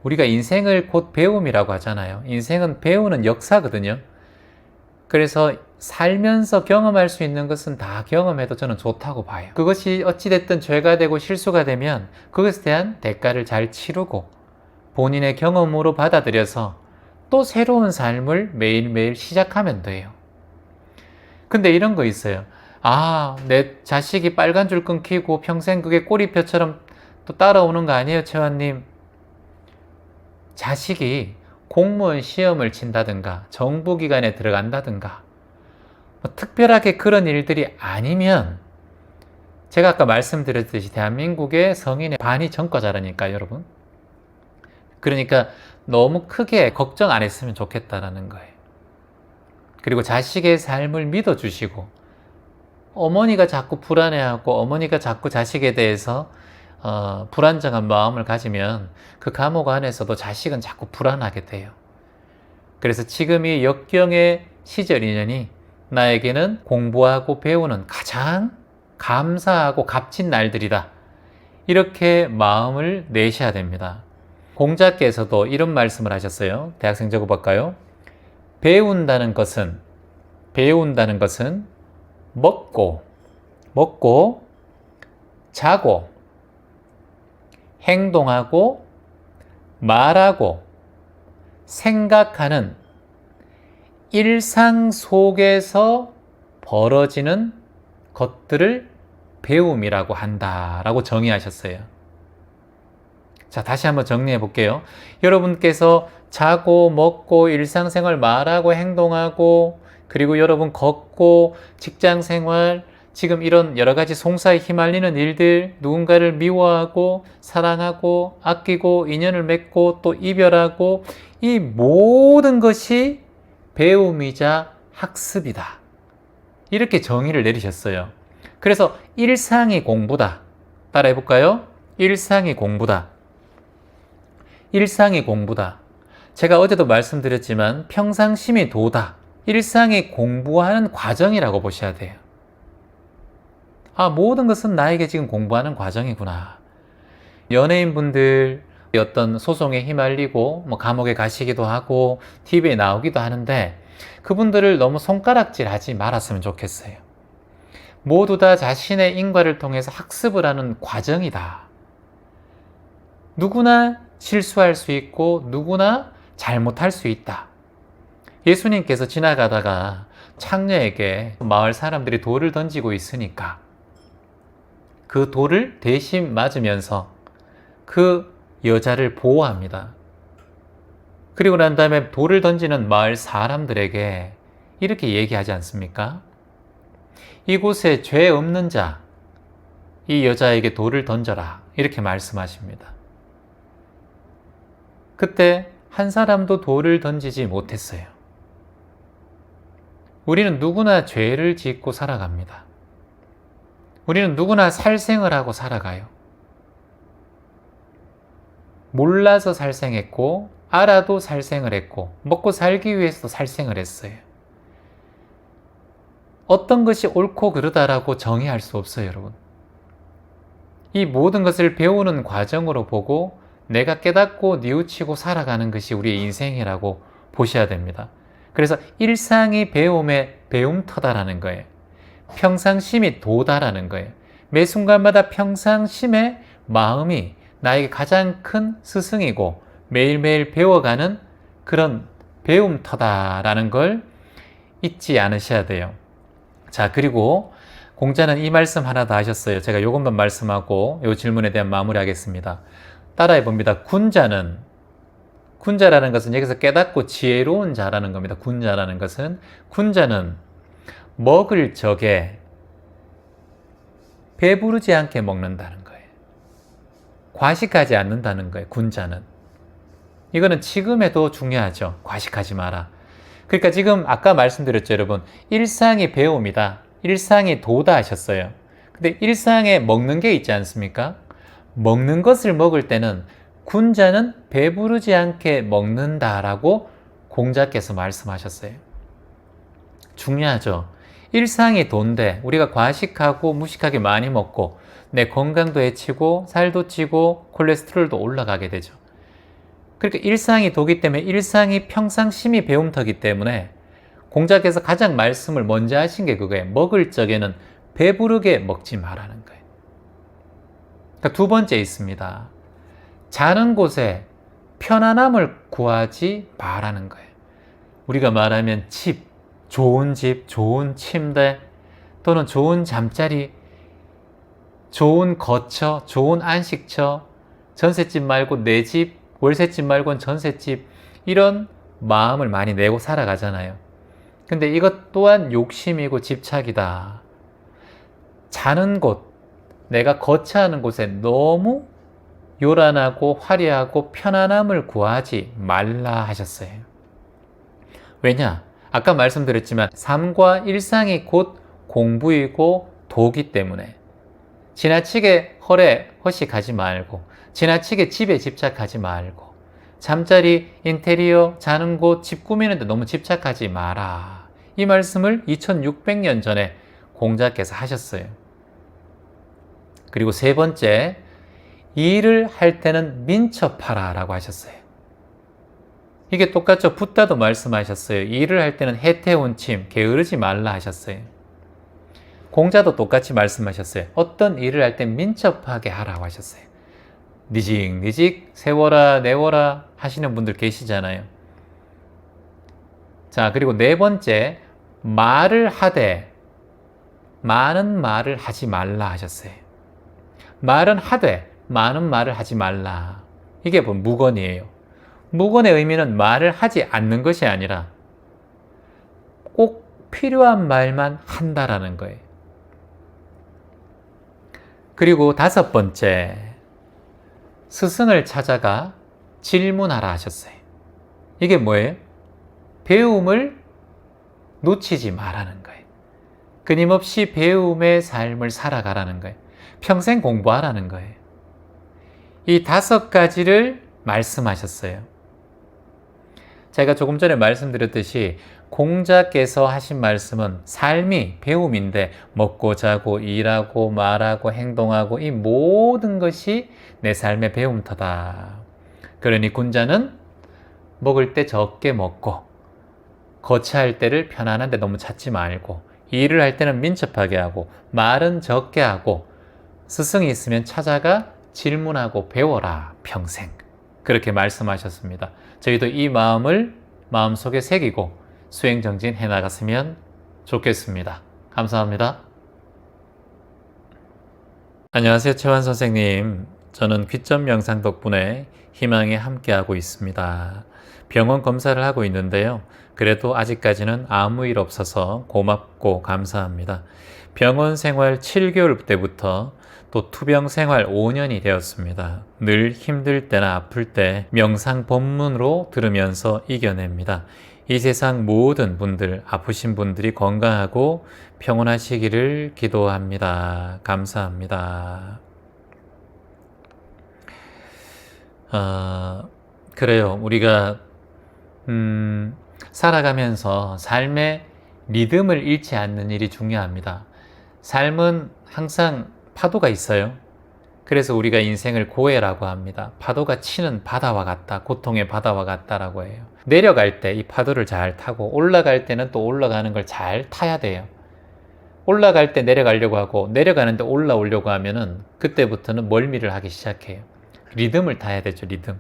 우리가 인생을 곧 배움이라고 하잖아요. 인생은 배우는 역사거든요. 그래서 살면서 경험할 수 있는 것은 다 경험해도 저는 좋다고 봐요. 그것이 어찌됐든 죄가 되고 실수가 되면 그것에 대한 대가를 잘 치르고 본인의 경험으로 받아들여서 또 새로운 삶을 매일매일 시작하면 돼요. 근데 이런 거 있어요. 내 자식이 빨간 줄 끊기고 평생 그게 꼬리표처럼 또 따라오는 거 아니에요, 채환님? 자식이 공무원 시험을 친다든가 정부기관에 들어간다든가 뭐 특별하게 그런 일들이 아니면, 제가 아까 말씀드렸듯이 대한민국의 성인의 반이 전과자라니까요, 여러분. 그러니까 너무 크게 걱정 안 했으면 좋겠다라는 거예요. 그리고 자식의 삶을 믿어주시고, 어머니가 자꾸 불안해하고 어머니가 자꾸 자식에 대해서 불안정한 마음을 가지면 그 감옥 안에서도 자식은 자꾸 불안하게 돼요. 그래서 지금 이 역경의 시절이니 나에게는 공부하고 배우는 가장 감사하고 값진 날들이다, 이렇게 마음을 내셔야 됩니다. 공자께서도 이런 말씀을 하셨어요. 대학생 적어볼까요? 배운다는 것은 먹고 자고 행동하고 말하고 생각하는 일상 속에서 벌어지는 것들을 배움이라고 한다라고 정의하셨어요. 자, 다시 한번 정리해 볼게요. 여러분께서 자고 먹고 일상생활 말하고 행동하고, 그리고 여러분 걷고 직장생활, 지금 이런 여러 가지 송사에 휘말리는 일들, 누군가를 미워하고 사랑하고 아끼고 인연을 맺고 또 이별하고, 이 모든 것이 배움이자 학습이다, 이렇게 정의를 내리셨어요. 그래서 일상이 공부다. 따라해 볼까요? 일상이 공부다. 일상이 공부다. 제가 어제도 말씀드렸지만 평상심이 도다. 일상이 공부하는 과정이라고 보셔야 돼요. 모든 것은 나에게 지금 공부하는 과정이구나. 연예인분들 어떤 소송에 휘말리고 감옥에 가시기도 하고 TV에 나오기도 하는데, 그분들을 너무 손가락질하지 말았으면 좋겠어요. 모두 다 자신의 인과를 통해서 학습을 하는 과정이다. 누구나 실수할 수 있고 누구나 잘못할 수 있다. 예수님께서 지나가다가 창녀에게 마을 사람들이 돌을 던지고 있으니까 그 돌을 대신 맞으면서 그 여자를 보호합니다. 그리고 난 다음에 돌을 던지는 마을 사람들에게 이렇게 얘기하지 않습니까? 이곳에 죄 없는 자, 이 여자에게 돌을 던져라, 이렇게 말씀하십니다. 그때 한 사람도 돌을 던지지 못했어요. 우리는 누구나 죄를 짓고 살아갑니다. 우리는 누구나 살생을 하고 살아가요. 몰라서 살생했고 알아도 살생을 했고 먹고 살기 위해서도 살생을 했어요. 어떤 것이 옳고 그르다라고 정의할 수 없어요, 여러분. 이 모든 것을 배우는 과정으로 보고 내가 깨닫고 뉘우치고 살아가는 것이 우리의 인생이라고 보셔야 됩니다. 그래서 일상이 배움의 배움터다라는 거예요. 평상심이 도다라는 거예요. 매 순간마다 평상심의 마음이 나에게 가장 큰 스승이고 매일매일 배워가는 그런 배움터다라는 걸 잊지 않으셔야 돼요. 자, 그리고 공자는 이 말씀 하나 더 하셨어요. 제가 이것만 말씀하고 이 질문에 대한 마무리하겠습니다. 따라해 봅니다. 군자라는 것은 여기서 깨닫고 지혜로운 자라는 겁니다. 군자는 먹을 적에 배부르지 않게 먹는다는 거예요. 과식하지 않는다는 거예요. 군자는. 이거는 지금에도 중요하죠. 과식하지 마라. 그러니까 지금 아까 말씀드렸죠, 여러분. 일상이 배움이다. 일상이 도다 하셨어요. 근데 일상에 먹는 게 있지 않습니까? 먹는 것을 먹을 때는 군자는 배부르지 않게 먹는다라고 공자께서 말씀하셨어요. 중요하죠. 일상이 돈데 우리가 과식하고 무식하게 많이 먹고 내 건강도 해치고 살도 찌고 콜레스테롤도 올라가게 되죠. 그러니까 일상이 도기 때문에 일상이 평상심이 배움터기 때문에 공자께서 가장 말씀을 먼저 하신 게 그거예요. 먹을 적에는 배부르게 먹지 말라는 거예요. 그러니까 두 번째 있습니다. 자는 곳에 편안함을 구하지 말라는 거예요. 우리가 말하면 집, 좋은 집, 좋은 침대 또는 좋은 잠자리, 좋은 거처, 좋은 안식처, 전셋집 말고 내 집, 월셋집 말고는 전셋집, 이런 마음을 많이 내고 살아가잖아요. 근데 이것 또한 욕심이고 집착이다. 자는 곳, 내가 거처하는 곳에 너무 요란하고 화려하고 편안함을 구하지 말라 하셨어요. 왜냐? 아까 말씀드렸지만 삶과 일상이 곧 공부이고 도기 때문에 지나치게 허식하지 말고 지나치게 집에 집착하지 말고 잠자리, 인테리어, 자는 곳, 집 꾸미는데 너무 집착하지 마라. 이 말씀을 2600년 전에 공자께서 하셨어요. 그리고 세 번째, 일을 할 때는 민첩하라 라고 하셨어요. 이게 똑같죠. 붓다도 말씀하셨어요. 일을 할 때는 해태운침, 게으르지 말라 하셨어요. 공자도 똑같이 말씀하셨어요. 어떤 일을 할 때 민첩하게 하라고 하셨어요. 니직니직 세워라 내워라 하시는 분들 계시잖아요. 자, 그리고 네 번째, 말을 하되 많은 말을 하지 말라 하셨어요. 말은 하되 많은 말을 하지 말라. 이게 뭐 무건이에요. 무건의 의미는 말을 하지 않는 것이 아니라 꼭 필요한 말만 한다라는 거예요. 그리고 다섯 번째, 스승을 찾아가 질문하라 하셨어요. 이게 뭐예요? 배움을 놓치지 말라는 거예요. 끊임없이 배움의 삶을 살아가라는 거예요. 평생 공부하라는 거예요. 이 다섯 가지를 말씀하셨어요. 제가 조금 전에 말씀드렸듯이 공자께서 하신 말씀은 삶이 배움인데 먹고 자고 일하고 말하고 행동하고 이 모든 것이 내 삶의 배움터다. 그러니 군자는 먹을 때 적게 먹고 거처할 때를 편안한데 너무 찾지 말고 일을 할 때는 민첩하게 하고 말은 적게 하고 스승이 있으면 찾아가 질문하고 배워라 평생. 그렇게 말씀하셨습니다. 저희도 이 마음을 마음속에 새기고 수행정진해 나갔으면 좋겠습니다. 감사합니다. 안녕하세요. 최환 선생님. 저는 귀점 명상 덕분에 희망에 함께하고 있습니다. 병원 검사를 하고 있는데요. 그래도 아직까지는 아무 일 없어서 고맙고 감사합니다. 병원 생활 7개월 때부터 또 투병 생활 5년이 되었습니다. 늘 힘들 때나 아플 때 명상 법문으로 들으면서 이겨냅니다. 이 세상 모든 분들, 아프신 분들이 건강하고 평온하시기를 기도합니다. 감사합니다. 그래요. 우리가 살아가면서 삶의 리듬을 잃지 않는 일이 중요합니다. 삶은 항상 파도가 있어요. 그래서 우리가 인생을 고해라고 합니다. 파도가 치는 바다와 같다. 고통의 바다와 같다라고 해요. 내려갈 때 이 파도를 잘 타고 올라갈 때는 또 올라가는 걸 잘 타야 돼요. 올라갈 때 내려가려고 하고 내려가는데 올라오려고 하면은 그때부터는 멀미를 하기 시작해요. 리듬을 타야 되죠. 리듬.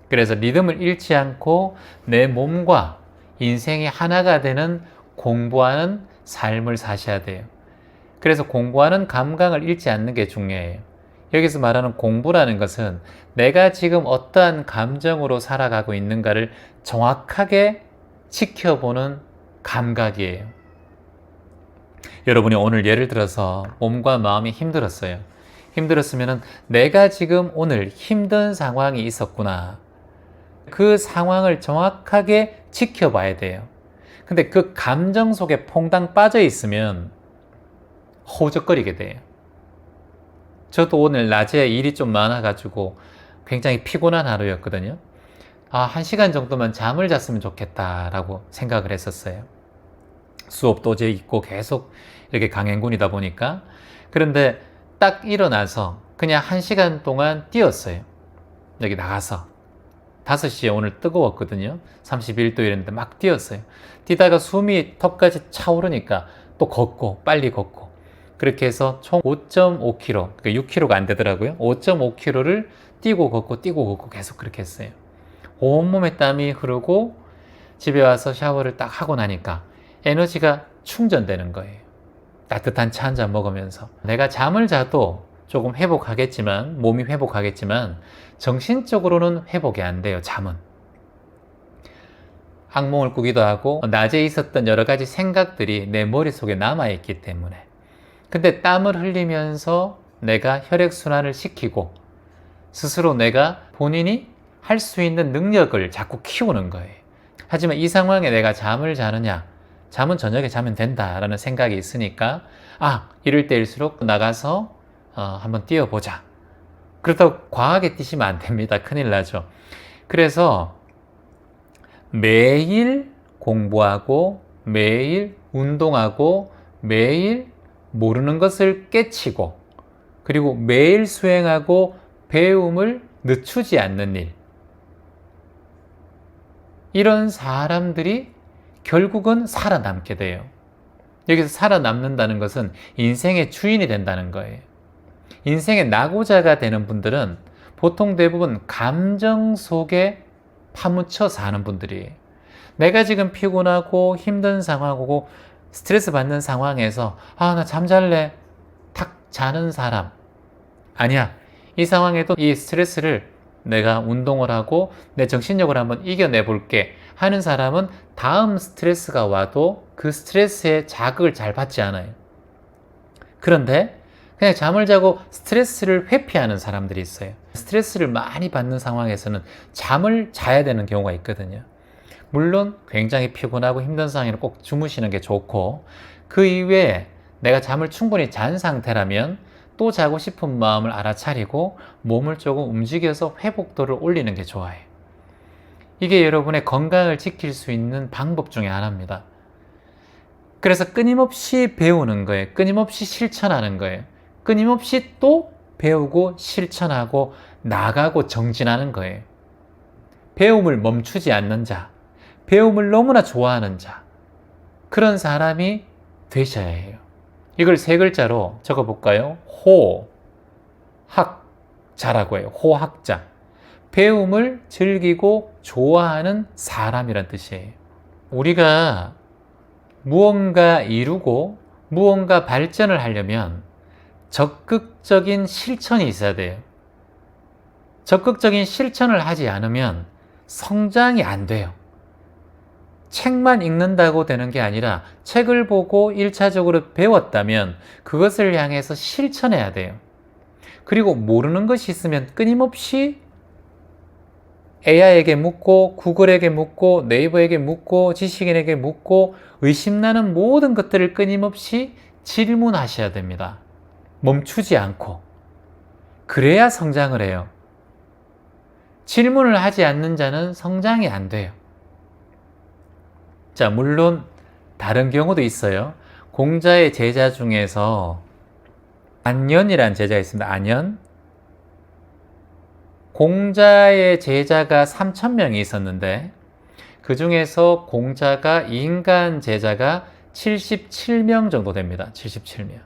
그래서 리듬을 잃지 않고 내 몸과 인생이 하나가 되는 공부하는 삶을 사셔야 돼요. 그래서 공부하는 감각을 잃지 않는 게 중요해요. 여기서 말하는 공부라는 것은 내가 지금 어떠한 감정으로 살아가고 있는가를 정확하게 지켜보는 감각이에요. 여러분이 오늘 예를 들어서 몸과 마음이 힘들었어요. 힘들었으면은 내가 지금 오늘 힘든 상황이 있었구나. 그 상황을 정확하게 지켜봐야 돼요. 근데 그 감정 속에 퐁당 빠져 있으면 허우적거리게 돼요. 저도 오늘 낮에 일이 좀 많아가지고 굉장히 피곤한 하루였거든요. 아, 1시간 정도만 잠을 잤으면 좋겠다라고 생각을 했었어요. 수업도 어제 있고 계속 이렇게 강행군이다 보니까. 그런데 딱 일어나서 그냥 1시간 동안 뛰었어요. 여기 나가서. 5시에 오늘 뜨거웠거든요. 31도 이랬는데 막 뛰었어요. 뛰다가 숨이 턱까지 차오르니까 또 걷고, 빨리 걷고. 그렇게 해서 총 5.5km, 그러니까 6km가 안 되더라고요. 5.5km를 뛰고 걷고 계속 그렇게 했어요. 온몸에 땀이 흐르고 집에 와서 샤워를 딱 하고 나니까 에너지가 충전되는 거예요. 따뜻한 차 한 잔 먹으면서. 내가 잠을 자도 조금 회복하겠지만, 몸이 회복하겠지만 정신적으로는 회복이 안 돼요, 잠은. 악몽을 꾸기도 하고 낮에 있었던 여러 가지 생각들이 내 머릿속에 남아있기 때문에. 근데 땀을 흘리면서 내가 혈액순환을 시키고 스스로 내가 본인이 할 수 있는 능력을 자꾸 키우는 거예요. 하지만 이 상황에 내가 잠을 자느냐, 잠은 저녁에 자면 된다라는 생각이 있으니까 이럴 때일수록 나가서 한번 뛰어보자. 그렇다고 과하게 뛰시면 안 됩니다. 큰일 나죠. 그래서 매일 공부하고 매일 운동하고 매일 모르는 것을 깨치고 그리고 매일 수행하고 배움을 늦추지 않는 일. 이런 사람들이 결국은 살아남게 돼요. 여기서 살아남는다는 것은 인생의 주인이 된다는 거예요. 인생의 낙오자가 되는 분들은 보통 대부분 감정 속에 파묻혀 사는 분들이에요. 내가 지금 피곤하고 힘든 상황이고 스트레스 받는 상황에서 나 잠잘래 탁 자는 사람 아니야. 이 상황에도 이 스트레스를 내가 운동을 하고 내 정신력을 한번 이겨내 볼게 하는 사람은 다음 스트레스가 와도 그 스트레스에 자극을 잘 받지 않아요. 그런데 그냥 잠을 자고 스트레스를 회피하는 사람들이 있어요. 스트레스를 많이 받는 상황에서는 잠을 자야 되는 경우가 있거든요. 물론 굉장히 피곤하고 힘든 상황에는 꼭 주무시는 게 좋고 그 이외에 내가 잠을 충분히 잔 상태라면 또 자고 싶은 마음을 알아차리고 몸을 조금 움직여서 회복도를 올리는 게 좋아요. 이게 여러분의 건강을 지킬 수 있는 방법 중에 하나입니다. 그래서 끊임없이 배우는 거예요. 끊임없이 실천하는 거예요. 끊임없이 또 배우고 실천하고 나가고 정진하는 거예요. 배움을 멈추지 않는 자, 배움을 너무나 좋아하는 자, 그런 사람이 되셔야 해요. 이걸 3글자로 적어볼까요? 호학자라고 해요. 호학자. 배움을 즐기고 좋아하는 사람이란 뜻이에요. 우리가 무언가 이루고 무언가 발전을 하려면 적극적인 실천이 있어야 돼요. 적극적인 실천을 하지 않으면 성장이 안 돼요. 책만 읽는다고 되는 게 아니라 책을 보고 1차적으로 배웠다면 그것을 향해서 실천해야 돼요. 그리고 모르는 것이 있으면 끊임없이 AI에게 묻고 구글에게 묻고 네이버에게 묻고 지식인에게 묻고 의심나는 모든 것들을 끊임없이 질문하셔야 됩니다. 멈추지 않고. 그래야 성장을 해요. 질문을 하지 않는 자는 성장이 안 돼요. 자, 물론 다른 경우도 있어요. 공자의 제자 중에서 안연이라는 제자가 있습니다. 안연. 공자의 제자가 3,000명이 있었는데 그 중에서 공자가 인간 제자가 77명 정도 됩니다. 77명.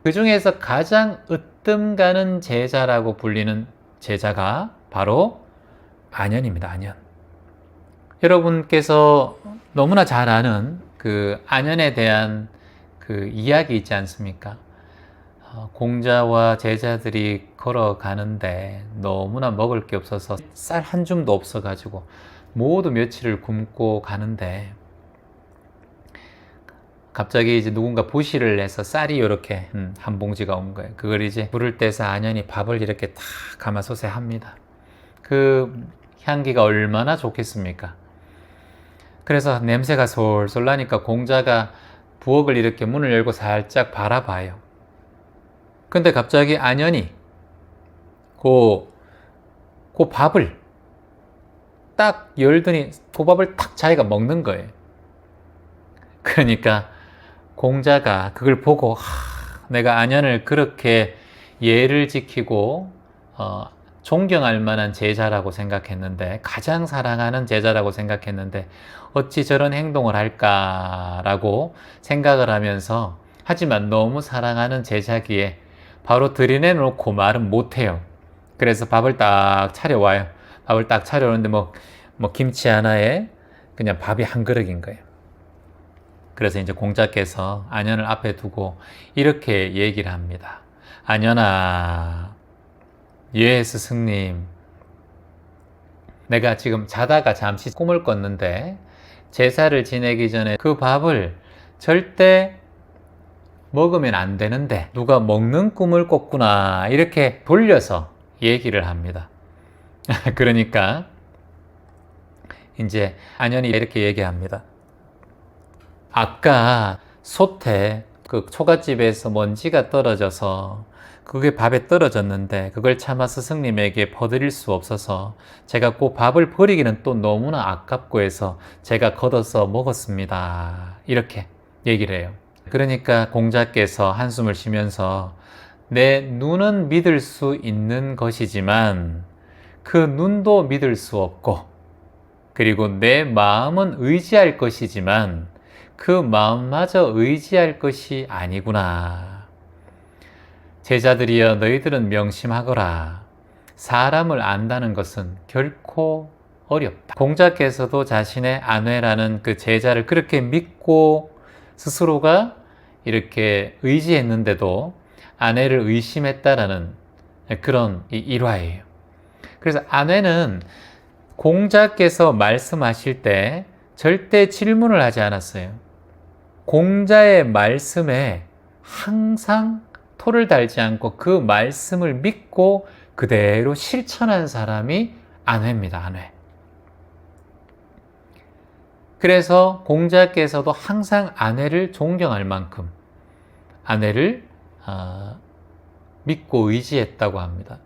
그 중에서 가장 으뜸 가는 제자라고 불리는 제자가 바로 안연입니다. 안연. 여러분께서 너무나 잘 아는 그 안연에 대한 그 이야기 있지 않습니까? 공자와 제자들이 걸어가는데 너무나 먹을 게 없어서 쌀 한 줌도 없어가지고 모두 며칠을 굶고 가는데 갑자기 이제 누군가 부시를 해서 쌀이 이렇게 한 봉지가 온 거예요. 그걸 이제 불을 떼서 안연이 밥을 이렇게 탁 가마솥에 합니다. 그 향기가 얼마나 좋겠습니까? 그래서 냄새가 솔솔 나니까 공자가 부엌을 이렇게 문을 열고 살짝 바라봐요. 근데 갑자기 안연이 그 밥을 딱 열더니 그 밥을 탁 자기가 먹는 거예요. 그러니까 공자가 그걸 보고 내가 안연을 그렇게 예를 지키고 존경할 만한 제자라고 생각했는데, 가장 사랑하는 제자라고 생각했는데 어찌 저런 행동을 할까라고 생각을 하면서, 하지만 너무 사랑하는 제자기에 바로 들이내놓고 말은 못해요. 그래서 밥을 딱 차려와요. 밥을 딱 차려오는데 뭐 김치 하나에 그냥 밥이 한 그릇인 거예요. 그래서 이제 공자께서 안연을 앞에 두고 이렇게 얘기를 합니다. 안연아, 예 스승님, 내가 지금 자다가 잠시 꿈을 꿨는데 제사를 지내기 전에 그 밥을 절대 먹으면 안 되는데 누가 먹는 꿈을 꿨구나, 이렇게 돌려서 얘기를 합니다. 그러니까 이제 안연이 이렇게 얘기합니다. 아까 솥에 그 초가집에서 먼지가 떨어져서 그게 밥에 떨어졌는데 그걸 차마 스승님에게 퍼드릴 수 없어서 제가 꼭 밥을 버리기는 또 너무나 아깝고 해서 제가 걷어서 먹었습니다. 이렇게 얘기를 해요. 그러니까 공자께서 한숨을 쉬면서 내 눈은 믿을 수 있는 것이지만 그 눈도 믿을 수 없고, 그리고 내 마음은 의지할 것이지만 그 마음마저 의지할 것이 아니구나. 제자들이여, 너희들은 명심하거라. 사람을 안다는 것은 결코 어렵다. 공자께서도 자신의 안회라는 그 제자를 그렇게 믿고 스스로가 이렇게 의지했는데도 아내를 의심했다라는 그런 일화예요. 그래서 안회는 공자께서 말씀하실 때 절대 질문을 하지 않았어요. 공자의 말씀에 항상 토를 달지 않고 그 말씀을 믿고 그대로 실천한 사람이 안회입니다. 안회. 그래서 공자께서도 항상 안회를 존경할 만큼 안회를 믿고 의지했다고 합니다.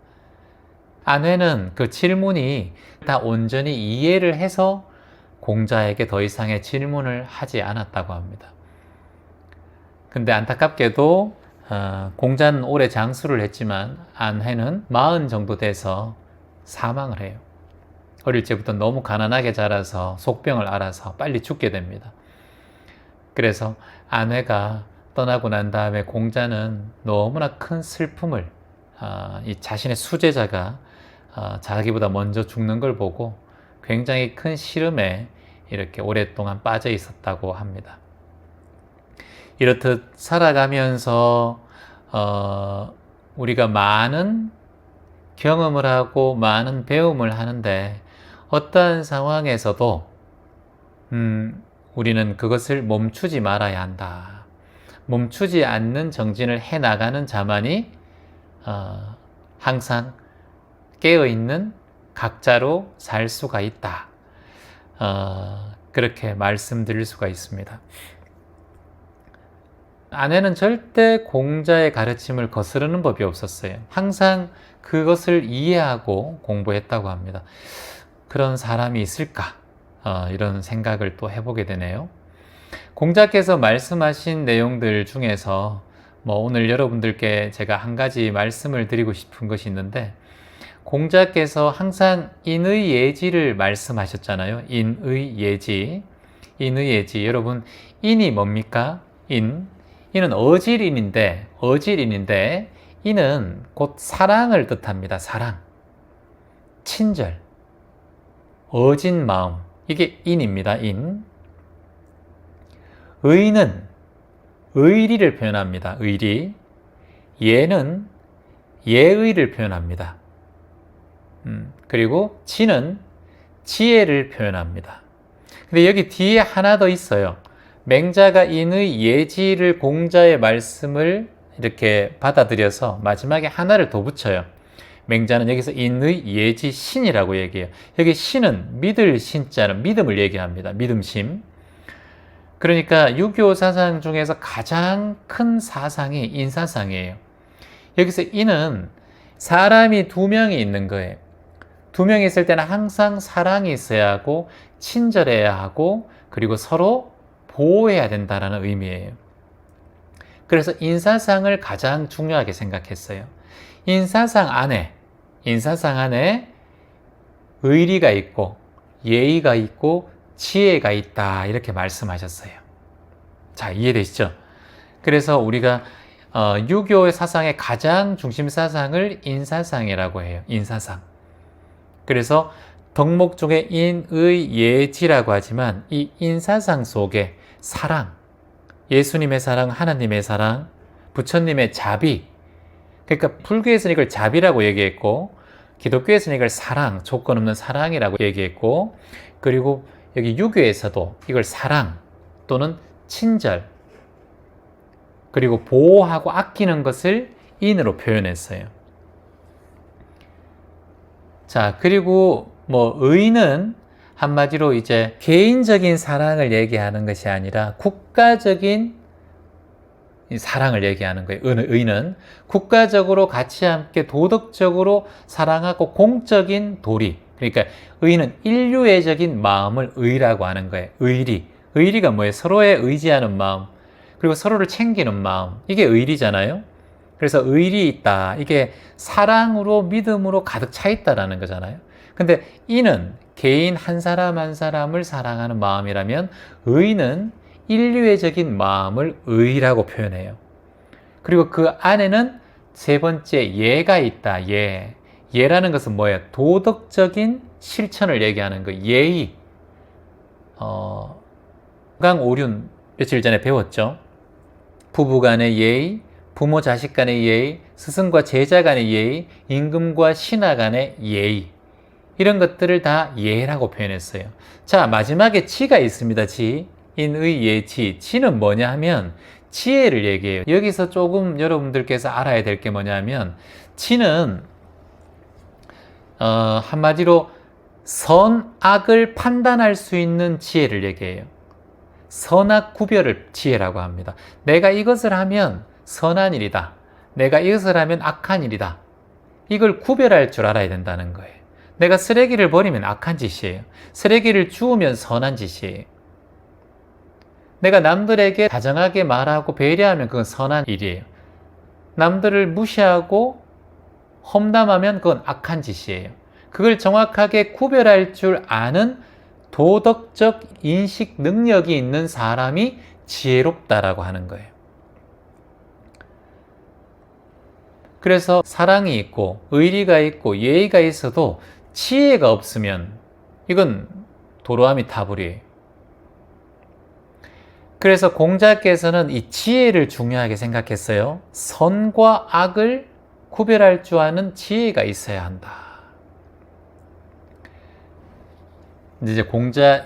안회는 그 질문이 다 온전히 이해를 해서 공자에게 더 이상의 질문을 하지 않았다고 합니다. 근데 안타깝게도 공자는 오래 장수를 했지만 안회는 40 정도 돼서 사망을 해요. 어릴 적부터 너무 가난하게 자라서 속병을 앓아서 빨리 죽게 됩니다. 그래서 안회가 떠나고 난 다음에 공자는 너무나 큰 슬픔을, 이 자신의 수제자가 자기보다 먼저 죽는 걸 보고 굉장히 큰 시름에 이렇게 오랫동안 빠져 있었다고 합니다. 이렇듯 살아가면서 우리가 많은 경험을 하고 많은 배움을 하는데 어떠한 상황에서도 우리는 그것을 멈추지 말아야 한다. 멈추지 않는 정진을 해나가는 자만이 항상 깨어있는 각자로 살 수가 있다. 그렇게 말씀드릴 수가 있습니다. 안회는 절대 공자의 가르침을 거스르는 법이 없었어요. 항상 그것을 이해하고 공부했다고 합니다. 그런 사람이 있을까? 이런 생각을 또 해보게 되네요. 공자께서 말씀하신 내용들 중에서 오늘 여러분들께 제가 한 가지 말씀을 드리고 싶은 것이 있는데, 공자께서 항상 인의 예지를 말씀하셨잖아요. 인의 예지. 인의 예지. 여러분, 인이 뭡니까? 인은 어질인인데, 인은 곧 사랑을 뜻합니다. 사랑. 친절. 어진 마음. 이게 인입니다. 인. 의는 의리를 표현합니다. 의리. 예는 예의를 표현합니다. 그리고 지는 지혜를 표현합니다. 근데 여기 뒤에 하나 더 있어요. 맹자가 인의 예지를 공자의 말씀을 이렇게 받아들여서 마지막에 하나를 더 붙여요. 맹자는 여기서 인의 예지 신이라고 얘기해요. 여기 신은 믿을 신자는 믿음을 얘기합니다. 믿음심. 그러니까 유교 사상 중에서 가장 큰 사상이 인사상이에요. 여기서 인은 사람이 두 명이 있는 거예요. 두 명이 있을 때는 항상 사랑이 있어야 하고 친절해야 하고 그리고 서로 보호해야 된다는 의미예요. 그래서 인사상을 가장 중요하게 생각했어요. 인사상 안에 의리가 있고 예의가 있고 지혜가 있다 이렇게 말씀하셨어요. 자, 이해되시죠? 그래서 우리가 유교의 사상의 가장 중심 사상을 인사상이라고 해요. 인사상. 그래서 덕목 중에 인의 예지라고 하지만 이 인사상 속에 사랑, 예수님의 사랑, 하나님의 사랑, 부처님의 자비, 그러니까 불교에서는 이걸 자비라고 얘기했고 기독교에서는 이걸 사랑, 조건 없는 사랑이라고 얘기했고 그리고 여기 유교에서도 이걸 사랑 또는 친절 그리고 보호하고 아끼는 것을 인으로 표현했어요. 자, 그리고 의는 한마디로 이제 개인적인 사랑을 얘기하는 것이 아니라 국가적인 사랑을 얘기하는 거예요. 의는 국가적으로 같이 함께 도덕적으로 사랑하고 공적인 도리. 그러니까 의는 인류애적인 마음을 의라고 하는 거예요. 의리가 뭐예요? 서로에 의지하는 마음. 그리고 서로를 챙기는 마음. 이게 의리잖아요. 그래서 의리 있다. 이게 사랑으로 믿음으로 가득 차 있다라는 거잖아요. 근데 이는 개인 한 사람 한 사람을 사랑하는 마음이라면 의는 인류애적인 마음을 의라고 표현해요. 그리고 그 안에는 세 번째 예가 있다. 예라는 것은 뭐예요? 도덕적인 실천을 얘기하는 거. 예의. 건강오륜 며칠 전에 배웠죠. 부부 간의 예의, 부모 자식 간의 예의, 스승과 제자 간의 예의, 임금과 신하 간의 예의. 이런 것들을 다 예라고 표현했어요. 자, 마지막에 지가 있습니다. 지. 인의 예지. 지는 뭐냐 하면 지혜를 얘기해요. 여기서 조금 여러분들께서 알아야 될 게 뭐냐 하면 지는 한마디로 선악을 판단할 수 있는 지혜를 얘기해요. 선악 구별을 지혜라고 합니다. 내가 이것을 하면 선한 일이다. 내가 이것을 하면 악한 일이다. 이걸 구별할 줄 알아야 된다는 거예요. 내가 쓰레기를 버리면 악한 짓이에요. 쓰레기를 주우면 선한 짓이에요. 내가 남들에게 다정하게 말하고 배려하면 그건 선한 일이에요. 남들을 무시하고 험담하면 그건 악한 짓이에요. 그걸 정확하게 구별할 줄 아는 도덕적 인식 능력이 있는 사람이 지혜롭다라고 하는 거예요. 그래서 사랑이 있고 의리가 있고 예의가 있어도 지혜가 없으면 이건 도로아미 타불이에요. 그래서 공자께서는 이 지혜를 중요하게 생각했어요. 선과 악을 구별할 줄 아는 지혜가 있어야 한다. 이제 공자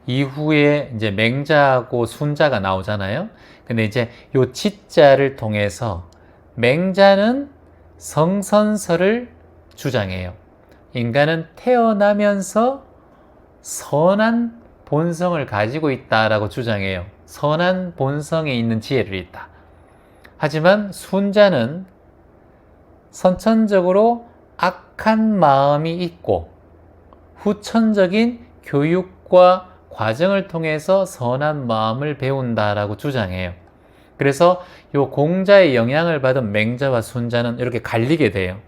이후에 이제 맹자하고 순자가 나오잖아요. 근데 이제 요 지자를 통해서 맹자는 성선설을 주장해요. 인간은 태어나면서 선한 본성을 가지고 있다라고 주장해요. 선한 본성에 있는 지혜를 있다. 하지만 순자는 선천적으로 악한 마음이 있고 후천적인 교육과 과정을 통해서 선한 마음을 배운다라고 주장해요. 그래서 요 공자의 영향을 받은 맹자와 순자는 이렇게 갈리게 돼요.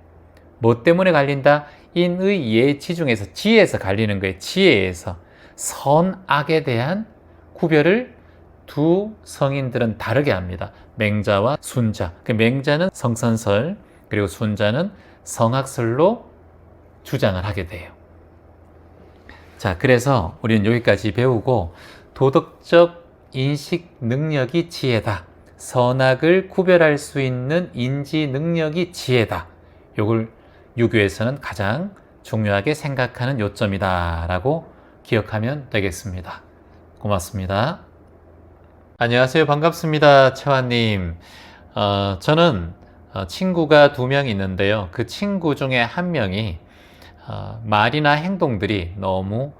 뭐 때문에 갈린다? 인의 예지 중에서 지혜에서 갈리는 거예요. 지혜에서. 선악에 대한 구별을 두 성인들은 다르게 합니다. 맹자와 순자. 그 맹자는 성선설, 그리고 순자는 성악설로 주장을 하게 돼요. 자, 그래서 우리는 여기까지 배우고 도덕적 인식 능력이 지혜다. 선악을 구별할 수 있는 인지 능력이 지혜다. 요걸 유교에서는 가장 중요하게 생각하는 요점이다 라고 기억하면 되겠습니다. 고맙습니다. 안녕하세요. 반갑습니다. 채화님. 저는 친구가 두 명 있는데요. 그 친구 중에 한 명이 말이나 행동들이 너무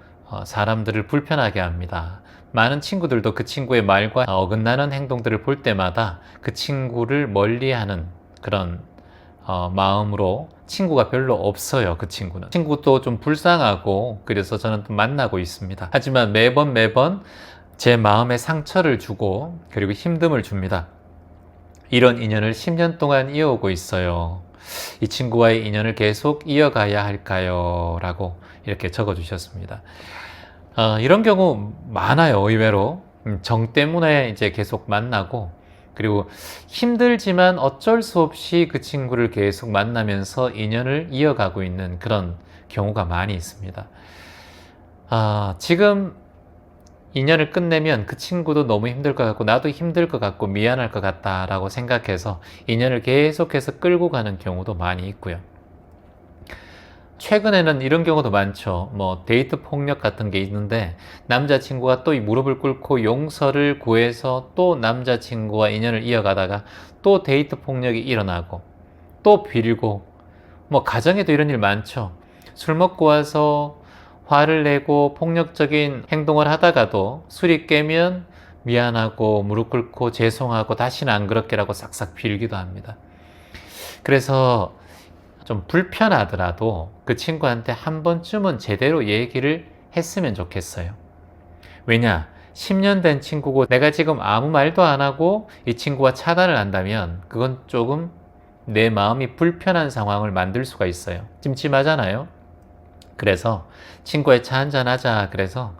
사람들을 불편하게 합니다. 많은 친구들도 그 친구의 말과 어긋나는 행동들을 볼 때마다 그 친구를 멀리하는 그런 마음으로 친구가 별로 없어요. 그 친구는. 친구도 좀 불쌍하고 그래서 저는 또 만나고 있습니다. 하지만 매번 제 마음에 상처를 주고 그리고 힘듦을 줍니다. 이런 인연을 10년 동안 이어오고 있어요. 이 친구와의 인연을 계속 이어가야 할까요? 라고 이렇게 적어 주셨습니다. 이런 경우 많아요. 의외로. 정 때문에 이제 계속 만나고 그리고 힘들지만 어쩔 수 없이 그 친구를 계속 만나면서 인연을 이어가고 있는 그런 경우가 많이 있습니다. 지금 인연을 끝내면 그 친구도 너무 힘들 것 같고 나도 힘들 것 같고 미안할 것 같다라고 생각해서 인연을 계속해서 끌고 가는 경우도 많이 있고요. 최근에는 이런 경우도 많죠. 뭐 데이트 폭력 같은 게 있는데 남자친구가 또 이 무릎을 꿇고 용서를 구해서 또 남자친구와 인연을 이어가다가 또 데이트 폭력이 일어나고 또 빌고 뭐 가정에도 이런 일 많죠. 술 먹고 와서 화를 내고 폭력적인 행동을 하다가도 술이 깨면 미안하고 무릎 꿇고 죄송하고 다시는 안 그렇게라고 싹싹 빌기도 합니다. 그래서 좀 불편하더라도 그 친구한테 한 번쯤은 제대로 얘기를 했으면 좋겠어요. 왜냐? 10년 된 친구고 내가 지금 아무 말도 안 하고 이 친구와 차단을 한다면 그건 조금 내 마음이 불편한 상황을 만들 수가 있어요. 찜찜하잖아요. 그래서 친구의 차 한잔 하자 그래서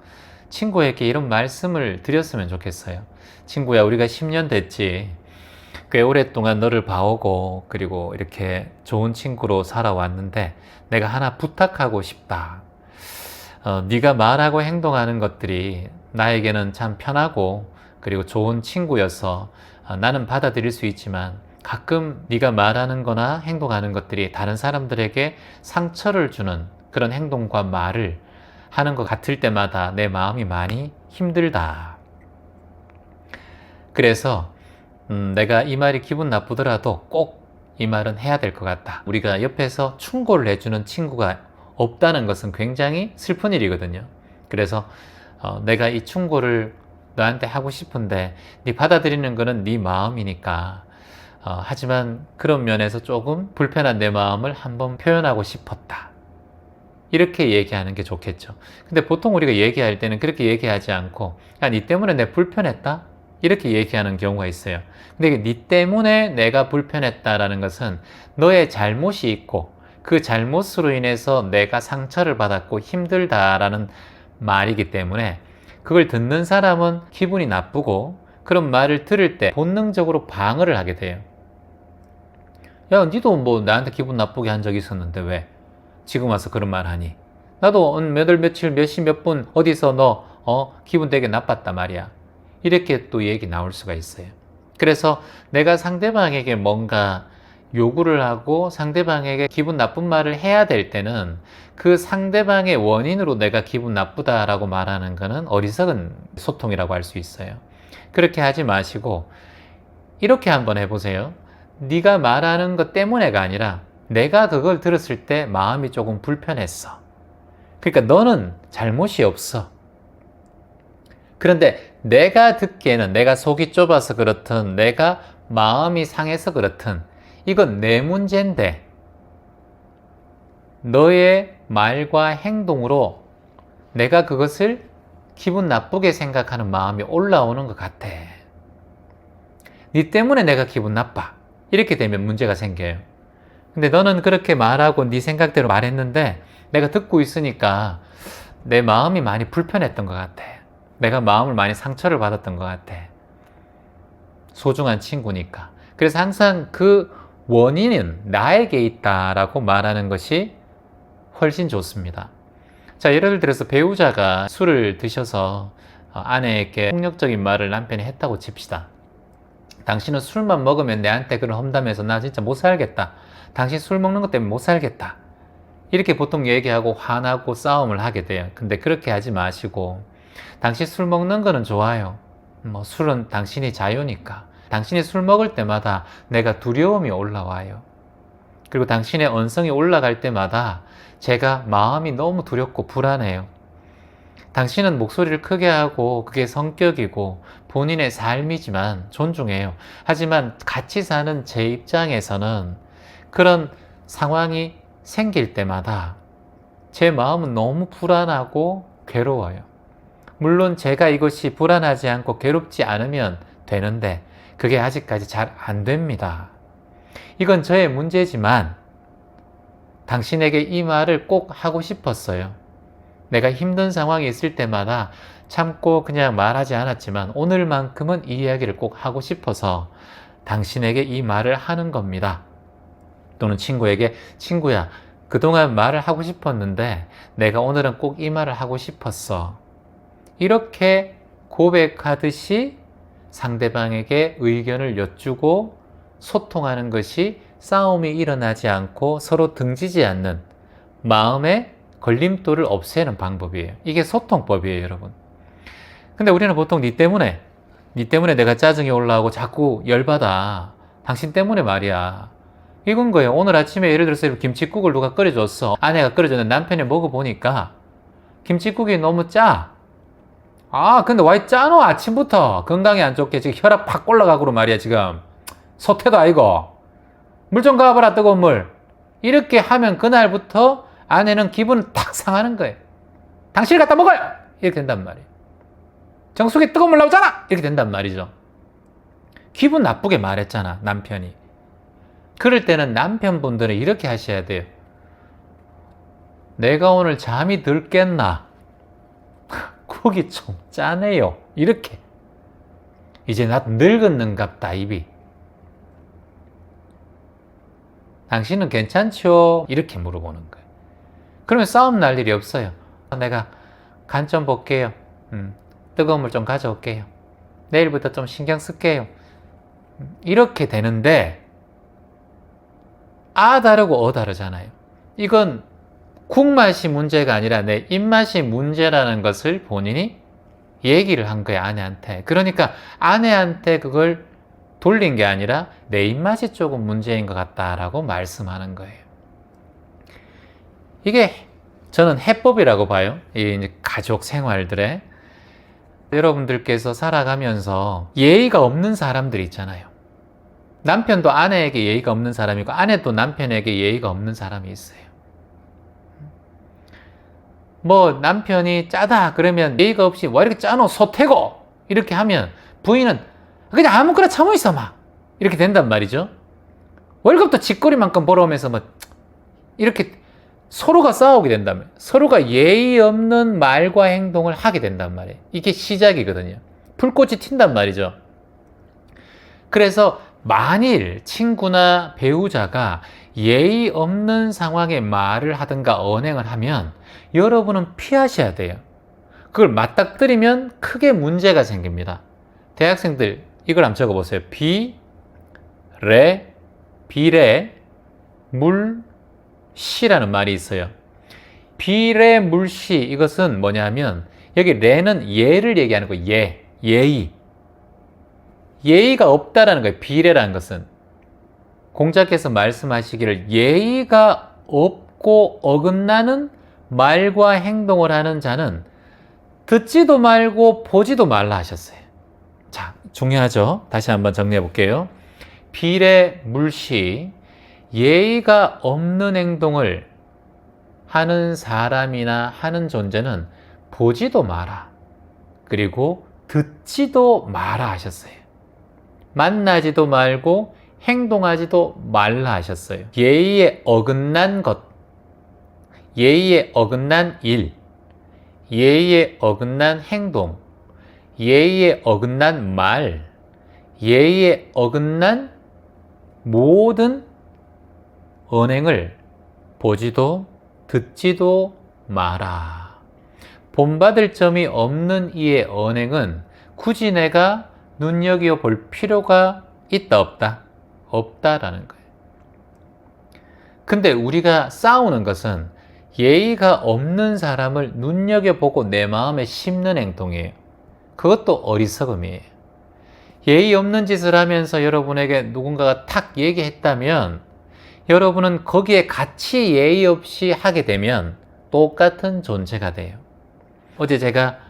친구에게 이런 말씀을 드렸으면 좋겠어요. 친구야, 우리가 10년 됐지. 꽤 오랫동안 너를 봐오고 그리고 이렇게 좋은 친구로 살아왔는데 내가 하나 부탁하고 싶다. 네가 말하고 행동하는 것들이 나에게는 참 편하고 그리고 좋은 친구여서 나는 받아들일 수 있지만 가끔 네가 말하는 거나 행동하는 것들이 다른 사람들에게 상처를 주는 그런 행동과 말을 하는 것 같을 때마다 내 마음이 많이 힘들다. 그래서 내가 이 말이 기분 나쁘더라도 꼭 이 말은 해야 될 것 같다. 우리가 옆에서 충고를 해주는 친구가 없다는 것은 굉장히 슬픈 일이거든요. 그래서 내가 이 충고를 너한테 하고 싶은데 네 받아들이는 거는 네 마음이니까 하지만 그런 면에서 조금 불편한 내 마음을 한번 표현하고 싶었다. 이렇게 얘기하는 게 좋겠죠. 근데 보통 우리가 얘기할 때는 그렇게 얘기하지 않고 야, 네 때문에 내가 불편했다? 이렇게 얘기하는 경우가 있어요. 근데 네 때문에 내가 불편했다라는 것은 너의 잘못이 있고 그 잘못으로 인해서 내가 상처를 받았고 힘들다라는 말이기 때문에 그걸 듣는 사람은 기분이 나쁘고 그런 말을 들을 때 본능적으로 방어를 하게 돼요. 야, 니도 뭐 나한테 기분 나쁘게 한 적이 있었는데 왜 지금 와서 그런 말 하니? 나도 몇 월 며칠 몇 시 몇 분 어디서 너 기분 되게 나빴단 말이야. 이렇게 또 얘기 나올 수가 있어요. 그래서 내가 상대방에게 뭔가 요구를 하고 상대방에게 기분 나쁜 말을 해야 될 때는 그 상대방의 원인으로 내가 기분 나쁘다라고 말하는 것은 어리석은 소통이라고 할 수 있어요. 그렇게 하지 마시고 이렇게 한번 해보세요. 네가 말하는 것 때문에가 아니라 내가 그걸 들었을 때 마음이 조금 불편했어. 그러니까 너는 잘못이 없어. 그런데 내가 듣기에는 내가 속이 좁아서 그렇든 내가 마음이 상해서 그렇든 이건 내 문제인데 너의 말과 행동으로 내가 그것을 기분 나쁘게 생각하는 마음이 올라오는 것 같아. 네 때문에 내가 기분 나빠. 이렇게 되면 문제가 생겨요. 근데 너는 그렇게 말하고 네 생각대로 말했는데 내가 듣고 있으니까 내 마음이 많이 불편했던 것 같아. 내가 마음을 많이 상처를 받았던 것 같아. 소중한 친구니까. 그래서 항상 그 원인은 나에게 있다라고 말하는 것이 훨씬 좋습니다. 자, 예를 들어서 배우자가 술을 드셔서 아내에게 폭력적인 말을 남편이 했다고 칩시다. 당신은 술만 먹으면 내한테 그런 험담해서 나 진짜 못 살겠다. 당신 술 먹는 것 때문에 못 살겠다. 이렇게 보통 얘기하고 화나고 싸움을 하게 돼요. 근데 그렇게 하지 마시고 당신 술 먹는 거는 좋아요. 뭐 술은 당신이 자유니까. 당신이 술 먹을 때마다 내가 두려움이 올라와요. 그리고 당신의 언성이 올라갈 때마다 제가 마음이 너무 두렵고 불안해요. 당신은 목소리를 크게 하고 그게 성격이고 본인의 삶이지만 존중해요. 하지만 같이 사는 제 입장에서는 그런 상황이 생길 때마다 제 마음은 너무 불안하고 괴로워요. 물론 제가 이것이 불안하지 않고 괴롭지 않으면 되는데 그게 아직까지 잘 안 됩니다. 이건 저의 문제지만 당신에게 이 말을 꼭 하고 싶었어요. 내가 힘든 상황이 있을 때마다 참고 그냥 말하지 않았지만 오늘만큼은 이 이야기를 꼭 하고 싶어서 당신에게 이 말을 하는 겁니다. 또는 친구에게 친구야, 그동안 말을 하고 싶었는데 내가 오늘은 꼭 이 말을 하고 싶었어. 이렇게 고백하듯이 상대방에게 의견을 여쭈고 소통하는 것이 싸움이 일어나지 않고 서로 등지지 않는 마음의 걸림돌을 없애는 방법이에요. 이게 소통법이에요, 여러분. 근데 우리는 보통 니 때문에 내가 짜증이 올라오고 자꾸 열받아. 당신 때문에 말이야. 이건 거예요. 오늘 아침에 예를 들어서 김칫국을 누가 끓여줬어. 아내가 끓여줬는데 남편이 먹어보니까 김칫국이 너무 짜. 아, 근데 왜 짜노? 아침부터 건강에 안 좋게 지금 혈압 팍 올라가고 말이야, 지금. 소태도 아니고. 물 좀 가봐라, 뜨거운 물. 이렇게 하면 그날부터 아내는 기분 탁 상하는 거예요. 당신이 갖다 먹어요! 이렇게 된단 말이에요. 정수기에 뜨거운 물 나오잖아! 이렇게 된단 말이죠. 기분 나쁘게 말했잖아, 남편이. 그럴 때는 남편분들은 이렇게 하셔야 돼요. 내가 오늘 잠이 들겠나? 국이 좀 짜네요. 이렇게. 이제 나 늙었는갑다, 입이. 당신은 괜찮죠? 이렇게 물어보는 거예요. 그러면 싸움 날 일이 없어요. 내가 간 좀 볼게요. 뜨거운 물 좀 가져올게요. 내일부터 좀 신경 쓸게요. 이렇게 되는데 아 다르고 어 다르잖아요. 이건 국맛이 문제가 아니라 내 입맛이 문제라는 것을 본인이 얘기를 한 거예요, 아내한테. 그러니까 아내한테 그걸 돌린 게 아니라 내 입맛이 조금 문제인 것 같다라고 말씀하는 거예요. 이게 저는 해법이라고 봐요. 이 가족 생활들에. 여러분들께서 살아가면서 예의가 없는 사람들 있잖아요. 남편도 아내에게 예의가 없는 사람이고 아내도 남편에게 예의가 없는 사람이 있어요. 뭐 남편이 짜다 그러면 예의가 없이 왜 이렇게 짜노 소태고 이렇게 하면 부인은 그냥 아무거나 참고 있어 막 이렇게 된단 말이죠. 월급도 쥐꼬리만큼 벌어오면서 뭐 이렇게 서로가 싸우게 된다면 서로가 예의 없는 말과 행동을 하게 된단 말이에요. 이게 시작이거든요. 불꽃이 튄단 말이죠. 그래서 만일 친구나 배우자가 예의 없는 상황에 말을 하든가 언행을 하면 여러분은 피하셔야 돼요. 그걸 맞닥뜨리면 크게 문제가 생깁니다. 대학생들 이걸 한번 적어보세요. 비례, 물, 시라는 말이 있어요. 비례, 물시 이것은 뭐냐면 여기 레는 예를 얘기하는 거예요. 예의. 예의가 없다라는 거예요. 비례라는 것은. 공자께서 말씀하시기를 예의가 없고 어긋나는 말과 행동을 하는 자는 듣지도 말고 보지도 말라 하셨어요. 자, 중요하죠? 다시 한번 정리해 볼게요. 비례, 물시, 예의가 없는 행동을 하는 사람이나 하는 존재는 보지도 마라. 그리고 듣지도 마라 하셨어요. 만나지도 말고 행동하지도 말라 하셨어요. 예의에 어긋난 것, 예의에 어긋난 일, 예의에 어긋난 행동, 예의에 어긋난 말, 예의에 어긋난 모든 언행을 보지도 듣지도 마라. 본받을 점이 없는 이의 언행은 굳이 내가 눈여겨볼 필요가 있다 없다? 없다라는 거예요. 근데 우리가 싸우는 것은 예의가 없는 사람을 눈여겨보고 내 마음에 심는 행동이에요. 그것도 어리석음이에요. 예의 없는 짓을 하면서 여러분에게 누군가가 탁 얘기했다면 여러분은 거기에 같이 예의 없이 하게 되면 똑같은 존재가 돼요. 어제 제가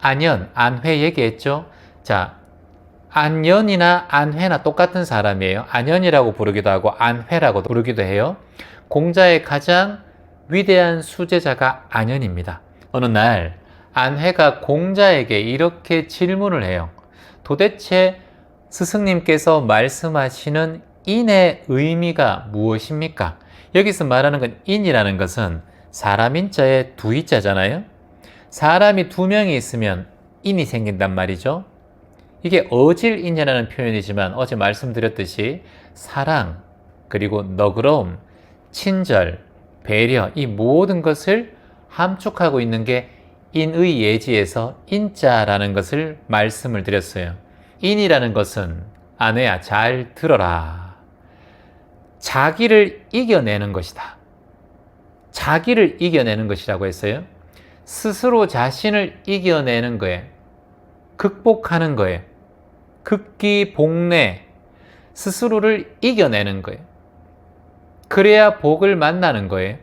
안연, 안회 얘기했죠? 자, 안연이나 안회나 똑같은 사람이에요. 안연이라고 부르기도 하고 안회라고 부르기도 해요. 공자의 가장 위대한 수제자가 안연입니다. 어느 날 안회가 공자에게 이렇게 질문을 해요. 도대체 스승님께서 말씀하시는 인의 의미가 무엇입니까? 여기서 말하는 건 인이라는 것은 사람 인자에 두 이자잖아요. 사람이 두 명이 있으면 인이 생긴단 말이죠. 이게 어질인이라는 표현이지만 어제 말씀드렸듯이 사랑, 그리고 너그러움, 친절, 배려, 이 모든 것을 함축하고 있는 게 인의 예지에서 인자라는 것을 말씀을 드렸어요. 인이라는 것은 아내야 잘 들어라. 자기를 이겨내는 것이다. 자기를 이겨내는 것이라고 했어요. 스스로 자신을 이겨내는 거예요. 극복하는 거예요. 극기복내, 스스로를 이겨내는 거예요. 그래야 복을 만나는 거예요.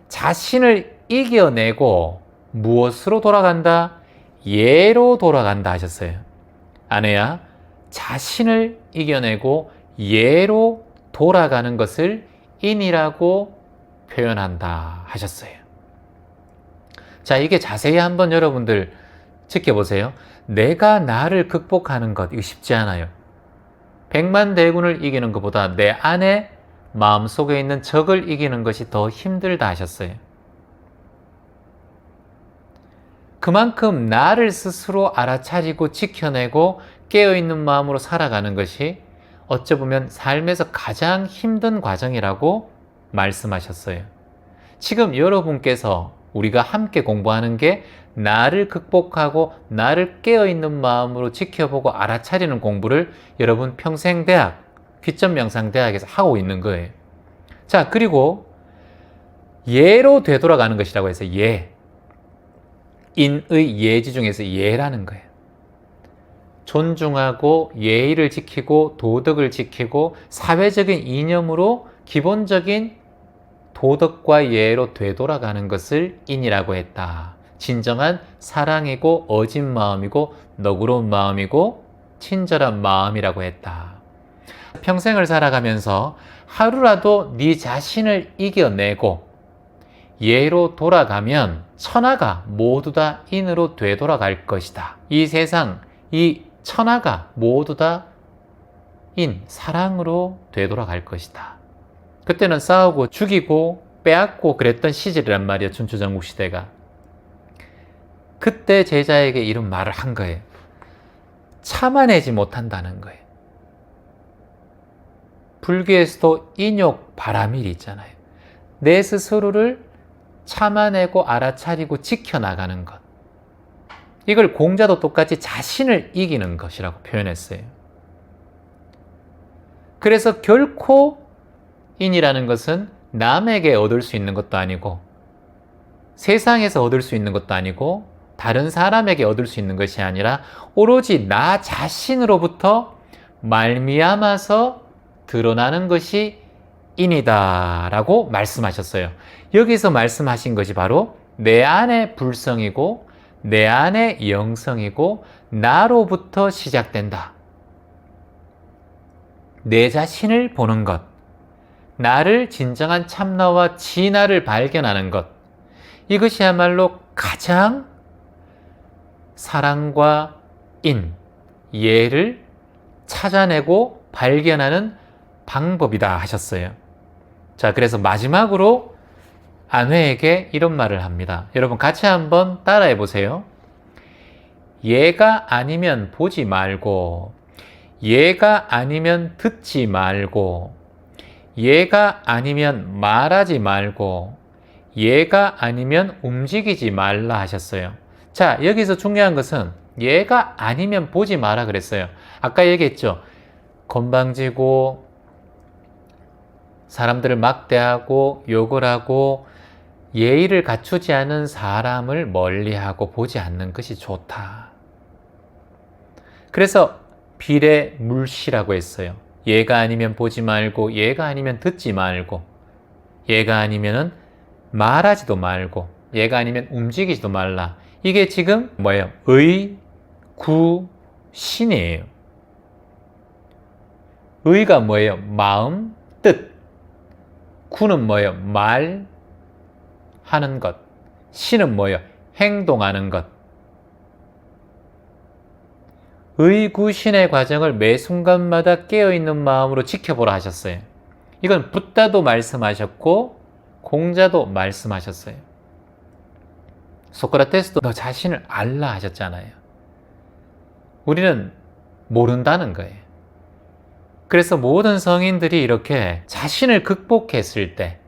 자신을 이겨내고 무엇으로 돌아간다? 예로 돌아간다 하셨어요. 아내야, 자신을 이겨내고 예로 돌아가는 것을 인이라고 표현한다 하셨어요. 자, 이게 자세히 한번 여러분들 지켜보세요. 내가 나를 극복하는 것, 이거 쉽지 않아요. 백만대군을 이기는 것보다 내 안에 마음속에 있는 적을 이기는 것이 더 힘들다 하셨어요. 그만큼 나를 스스로 알아차리고 지켜내고 깨어있는 마음으로 살아가는 것이 어찌 보면 삶에서 가장 힘든 과정이라고 말씀하셨어요. 지금 여러분께서 우리가 함께 공부하는 게 나를 극복하고 나를 깨어있는 마음으로 지켜보고 알아차리는 공부를 여러분 평생대학, 귀점명상대학에서 하고 있는 거예요. 자, 그리고 예로 되돌아가는 것이라고 해서 예. 인의 예지 중에서 예라는 거예요. 존중하고 예의를 지키고 도덕을 지키고 사회적인 이념으로 기본적인 도덕과 예로 되돌아가는 것을 인이라고 했다. 진정한 사랑이고 어진 마음이고 너그러운 마음이고 친절한 마음이라고 했다. 평생을 살아가면서 하루라도 네 자신을 이겨내고 예로 돌아가면 천하가 모두 다 인으로 되돌아갈 것이다. 이 세상, 이 천하가 모두 다 인, 사랑으로 되돌아갈 것이다. 그때는 싸우고 죽이고 빼앗고 그랬던 시절이란 말이에요. 춘추전국 시대가. 그때 제자에게 이런 말을 한 거예요. 참아내지 못한다는 거예요. 불교에서도 인욕 바라밀이 있잖아요. 내 스스로를 참아내고 알아차리고 지켜나가는 것. 이걸 공자도 똑같이 자신을 이기는 것이라고 표현했어요. 그래서 결코 인이라는 것은 남에게 얻을 수 있는 것도 아니고 세상에서 얻을 수 있는 것도 아니고 다른 사람에게 얻을 수 있는 것이 아니라 오로지 나 자신으로부터 말미암아서 드러나는 것이 인이다 라고 말씀하셨어요. 여기서 말씀하신 것이 바로 내 안의 불성이고 내 안의 영성이고 나로부터 시작된다. 내 자신을 보는 것, 나를 진정한 참나와 진화를 발견하는 것, 이것이야말로 가장 사랑과 인, 예를 찾아내고 발견하는 방법이다 하셨어요. 자, 그래서 마지막으로 안회에게 이런 말을 합니다. 여러분 같이 한번 따라해 보세요. 얘가 아니면 보지 말고, 얘가 아니면 듣지 말고, 얘가 아니면 말하지 말고, 얘가 아니면 움직이지 말라 하셨어요. 자, 여기서 중요한 것은 얘가 아니면 보지 마라 그랬어요. 아까 얘기했죠. 건방지고 사람들을 막대하고 욕을 하고 예의를 갖추지 않은 사람을 멀리하고 보지 않는 것이 좋다. 그래서 비례물시라고 했어요. 얘가 아니면 보지 말고, 얘가 아니면 듣지 말고, 얘가 아니면은 말하지도 말고, 얘가 아니면 움직이지도 말라. 이게 지금 뭐예요? 의, 구, 신이에요. 의가 뭐예요? 마음, 뜻. 구는 뭐예요? 말, 하는 것. 신은 뭐예요? 행동하는 것. 의구신의 과정을 매 순간마다 깨어있는 마음으로 지켜보라 하셨어요. 이건 붓다도 말씀하셨고 공자도 말씀하셨어요. 소크라테스도 너 자신을 알라 하셨잖아요. 우리는 모른다는 거예요. 그래서 모든 성인들이 이렇게 자신을 극복했을 때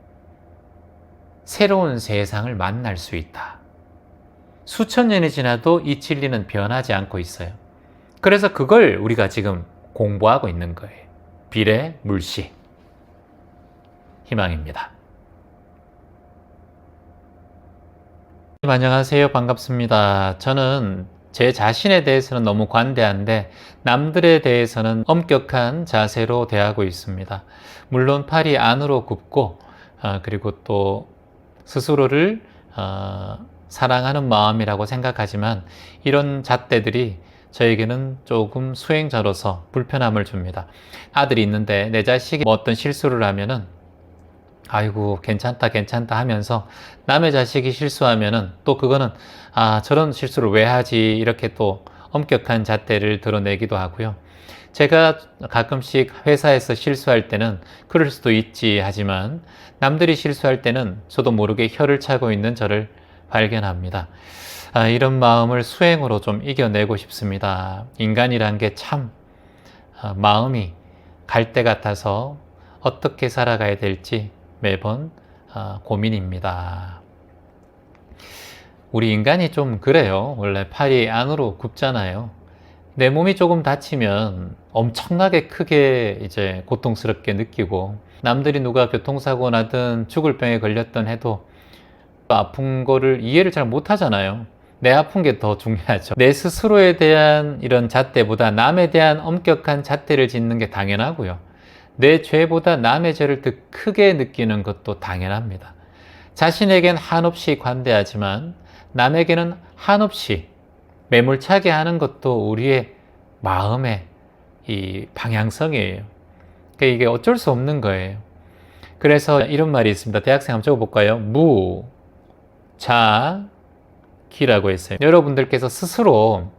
새로운 세상을 만날 수 있다. 수천 년이 지나도 이 진리는 변하지 않고 있어요. 그래서 그걸 우리가 지금 공부하고 있는 거예요. 비례물시. 희망입니다. 안녕하세요. 반갑습니다. 저는 제 자신에 대해서는 너무 관대한데 남들에 대해서는 엄격한 자세로 대하고 있습니다. 물론 팔이 안으로 굽고 그리고 또 스스로를 사랑하는 마음이라고 생각하지만 이런 잣대들이 저에게는 조금 수행자로서 불편함을 줍니다. 아들이 있는데 내 자식이 뭐 어떤 실수를 하면은 아이고 괜찮다 하면서 남의 자식이 실수하면은 또 그거는 저런 실수를 왜 하지 이렇게 또 엄격한 잣대를 드러내기도 하고요. 제가 가끔씩 회사에서 실수할 때는 그럴 수도 있지 하지만 남들이 실수할 때는 저도 모르게 혀를 차고 있는 저를 발견합니다. 이런 마음을 수행으로 좀 이겨내고 싶습니다. 인간이란 게 참 마음이 갈대 같아서 어떻게 살아가야 될지 매번 고민입니다. 우리 인간이 좀 그래요. 원래 팔이 안으로 굽잖아요. 내 몸이 조금 다치면 엄청나게 크게 이제 고통스럽게 느끼고 남들이 누가 교통사고 나든 죽을 병에 걸렸던 해도 아픈 거를 이해를 잘 못하잖아요. 내 아픈 게 더 중요하죠. 내 스스로에 대한 이런 잣대보다 남에 대한 엄격한 잣대를 짓는 게 당연하고요. 내 죄보다 남의 죄를 더 크게 느끼는 것도 당연합니다. 자신에겐 한없이 관대하지만 남에게는 한없이 매몰차게 하는 것도 우리의 마음의 이 방향성이에요. 그러니까 이게 어쩔 수 없는 거예요. 그래서 이런 말이 있습니다. 대학생 한번 적어볼까요? 무, 자, 기라고 했어요. 여러분들께서 스스로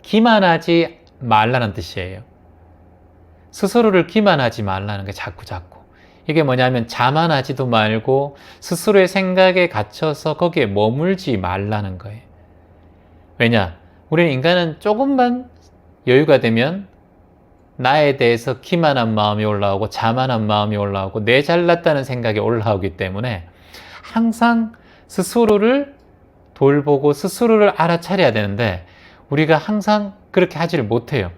기만하지 말라는 뜻이에요. 스스로를 기만하지 말라는 게 자꾸. 이게 뭐냐면 자만하지도 말고 스스로의 생각에 갇혀서 거기에 머물지 말라는 거예요. 왜냐? 우리는 인간은 조금만 여유가 되면 나에 대해서 기만한 마음이 올라오고 자만한 마음이 올라오고 내 잘났다는 생각이 올라오기 때문에 항상 스스로를 돌보고 스스로를 알아차려야 되는데 우리가 항상 그렇게 하지를 못해요.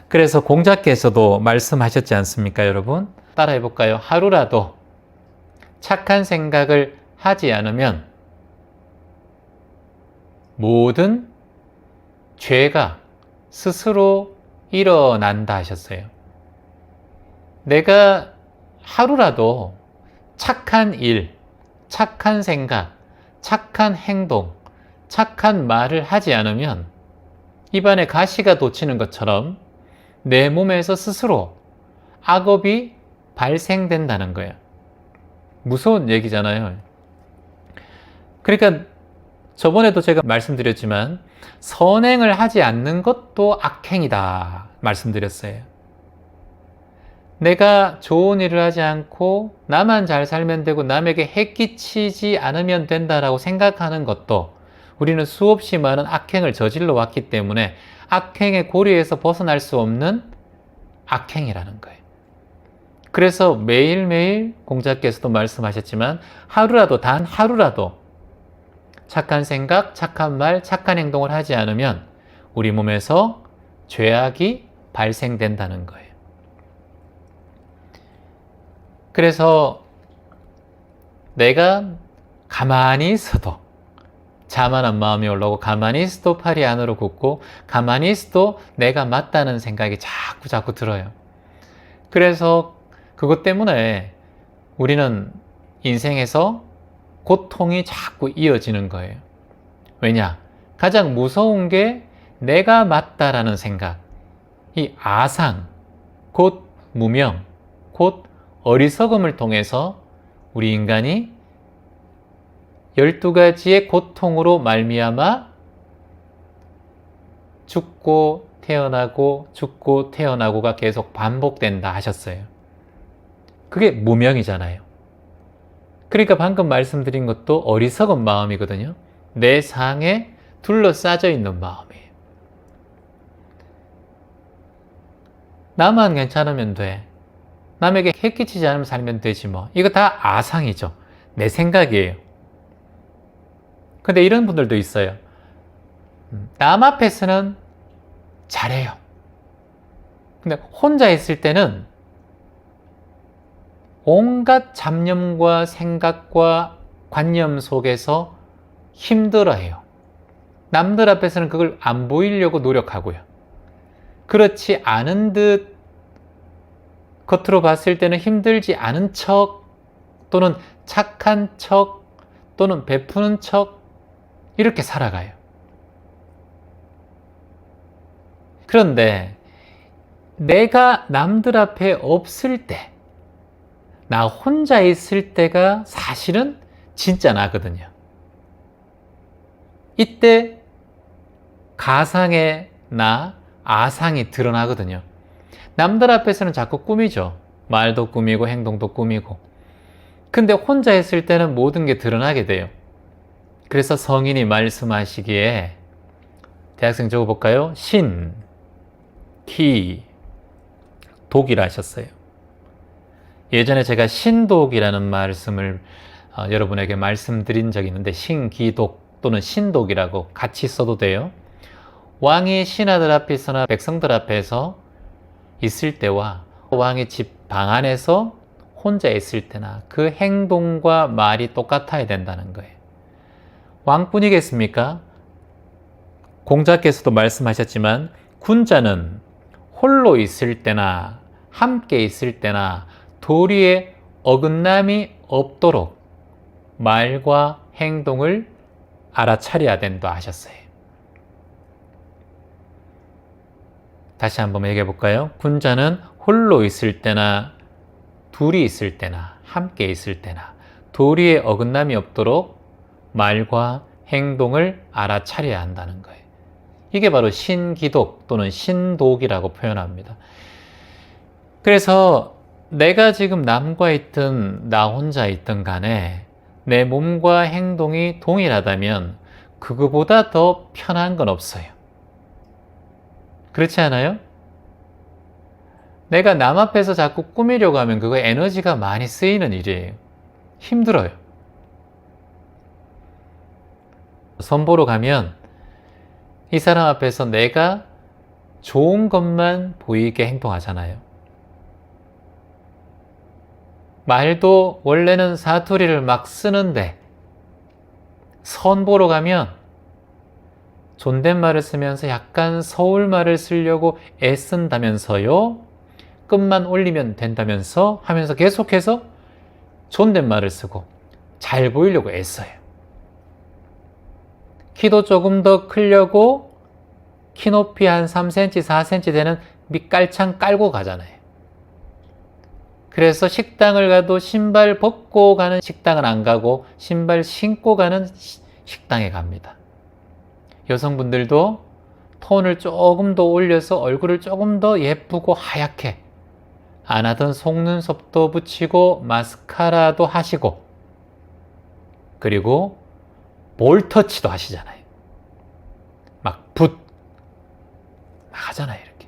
그래서 공자께서도 말씀하셨지 않습니까, 여러분? 따라해 볼까요? 하루라도 착한 생각을 하지 않으면 모든 죄가 스스로 일어난다 하셨어요. 내가 하루라도 착한 일, 착한 생각, 착한 행동, 착한 말을 하지 않으면 입안에 가시가 돋치는 것처럼 내 몸에서 스스로 악업이 발생된다는 거예요. 무서운 얘기잖아요. 그러니까 저번에도 제가 말씀드렸지만 선행을 하지 않는 것도 악행이다 말씀드렸어요. 내가 좋은 일을 하지 않고 나만 잘 살면 되고 남에게 해 끼치지 않으면 된다라고 생각하는 것도 우리는 수없이 많은 악행을 저질러 왔기 때문에 악행의 고리에서 벗어날 수 없는 악행이라는 거예요. 그래서 매일매일 공자께서도 말씀하셨지만 하루라도 단 하루라도 착한 생각, 착한 말, 착한 행동을 하지 않으면 우리 몸에서 죄악이 발생된다는 거예요. 그래서 내가 가만히 있어도 자만한 마음이 올라오고, 가만히 있어도 팔이 안으로 굽고, 가만히 있어도 내가 맞다는 생각이 자꾸 들어요. 그래서 그것 때문에 우리는 인생에서 고통이 자꾸 이어지는 거예요. 왜냐? 가장 무서운 게 내가 맞다라는 생각, 이 아상, 곧 무명, 곧 어리석음을 통해서 우리 인간이 12가지의 고통으로 말미암아 죽고 태어나고 죽고 태어나고가 계속 반복된다 하셨어요. 그게 무명이잖아요. 그러니까 방금 말씀드린 것도 어리석은 마음이거든요. 내 상에 둘러싸여 있는 마음이에요. 나만 괜찮으면 돼. 남에게 해 끼치지 않으면 살면 되지 뭐. 이거 다 아상이죠. 내 생각이에요. 근데 이런 분들도 있어요. 남 앞에서는 잘해요. 근데 혼자 있을 때는 온갖 잡념과 생각과 관념 속에서 힘들어해요. 남들 앞에서는 그걸 안 보이려고 노력하고요. 그렇지 않은 듯 겉으로 봤을 때는 힘들지 않은 척, 또는 착한 척, 또는 베푸는 척, 이렇게 살아가요. 그런데 내가 남들 앞에 없을 때, 나 혼자 있을 때가 사실은 진짜 나거든요. 이때 가상의 나, 아상이 드러나거든요. 남들 앞에서는 자꾸 꾸미죠. 말도 꾸미고 행동도 꾸미고. 근데 혼자 있을 때는 모든 게 드러나게 돼요. 그래서 성인이 말씀하시기에, 대학생 적어볼까요? 신, 기, 독이라 하셨어요. 예전에 제가 신독이라는 말씀을 여러분에게 말씀드린 적이 있는데, 신기독 또는 신독이라고 같이 써도 돼요. 왕이 신하들 앞에서나 백성들 앞에서 있을 때와 왕의 집 방 안에서 혼자 있을 때나 그 행동과 말이 똑같아야 된다는 거예요. 왕뿐이겠습니까? 공자께서도 말씀하셨지만, 군자는 홀로 있을 때나 함께 있을 때나 도리에 어긋남이 없도록 말과 행동을 알아차려야 된다 하셨어요. 다시 한번 얘기해 볼까요? 군자는 홀로 있을 때나 둘이 있을 때나 함께 있을 때나 도리에 어긋남이 없도록 말과 행동을 알아차려야 한다는 거예요. 이게 바로 신기독 또는 신독이라고 표현합니다. 그래서 내가 지금 남과 있든 나 혼자 있든 간에 내 몸과 행동이 동일하다면 그거보다 더 편한 건 없어요. 그렇지 않아요? 내가 남 앞에서 자꾸 꾸미려고 하면 그거 에너지가 많이 쓰이는 일이에요. 힘들어요. 선보러 가면 이 사람 앞에서 내가 좋은 것만 보이게 행동하잖아요. 말도 원래는 사투리를 막 쓰는데 선보러 가면 존댓말을 쓰면서 약간 서울말을 쓰려고 애쓴다면서요? 끝만 올리면 된다면서 하면서 계속해서 존댓말을 쓰고 잘 보이려고 애써요. 키도 조금 더 크려고 키 높이 한 3cm, 4cm 되는 밑깔창 깔고 가잖아요. 그래서 식당을 가도 신발 벗고 가는 식당은 안 가고 신발 신고 가는 식당에 갑니다. 여성분들도 톤을 조금 더 올려서 얼굴을 조금 더 예쁘고 하얗게, 안 하던 속눈썹도 붙이고 마스카라도 하시고, 그리고 볼터치도 하시잖아요. 막 붓 막 하잖아요. 이렇게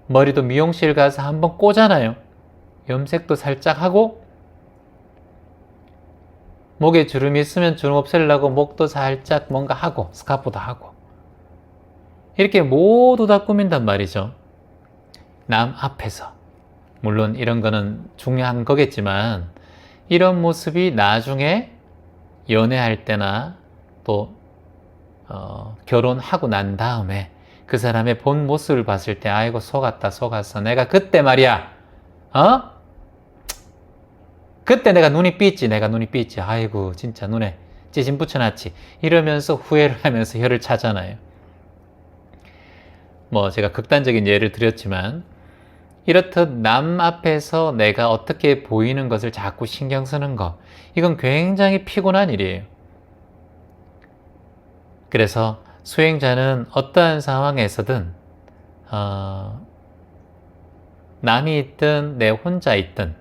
머리도 미용실 가서 한번 꼬잖아요. 염색도 살짝 하고, 목에 주름이 있으면 주름 없애려고 목도 살짝 뭔가 하고 스카프도 하고, 이렇게 모두 다 꾸민단 말이죠. 남 앞에서. 물론 이런 거는 중요한 거겠지만, 이런 모습이 나중에 연애할 때나 또 결혼하고 난 다음에 그 사람의 본 모습을 봤을 때 아이고 속았다 속았어. 내가 그때 말이야 그때 내가 눈이 삐있지. 아이고 진짜 눈에 찌짐 붙여놨지. 이러면서 후회를 하면서 혀를 차잖아요. 뭐 제가 극단적인 예를 드렸지만 이렇듯 남 앞에서 내가 어떻게 보이는 것을 자꾸 신경 쓰는 것, 이건 굉장히 피곤한 일이에요. 그래서 수행자는 어떠한 상황에서든 남이 있든 내 혼자 있든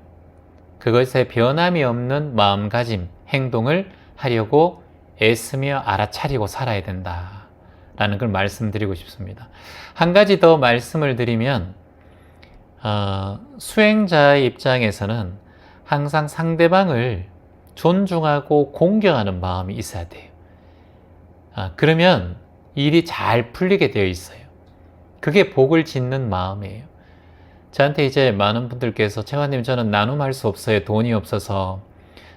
그것에 변함이 없는 마음가짐, 행동을 하려고 애쓰며 알아차리고 살아야 된다 라는 걸 말씀드리고 싶습니다. 한 가지 더 말씀을 드리면 수행자의 입장에서는 항상 상대방을 존중하고 공경하는 마음이 있어야 돼요. 그러면 일이 잘 풀리게 되어 있어요. 그게 복을 짓는 마음이에요. 저한테 이제 많은 분들께서 채화님 저는 나눔할 수 없어요. 돈이 없어서.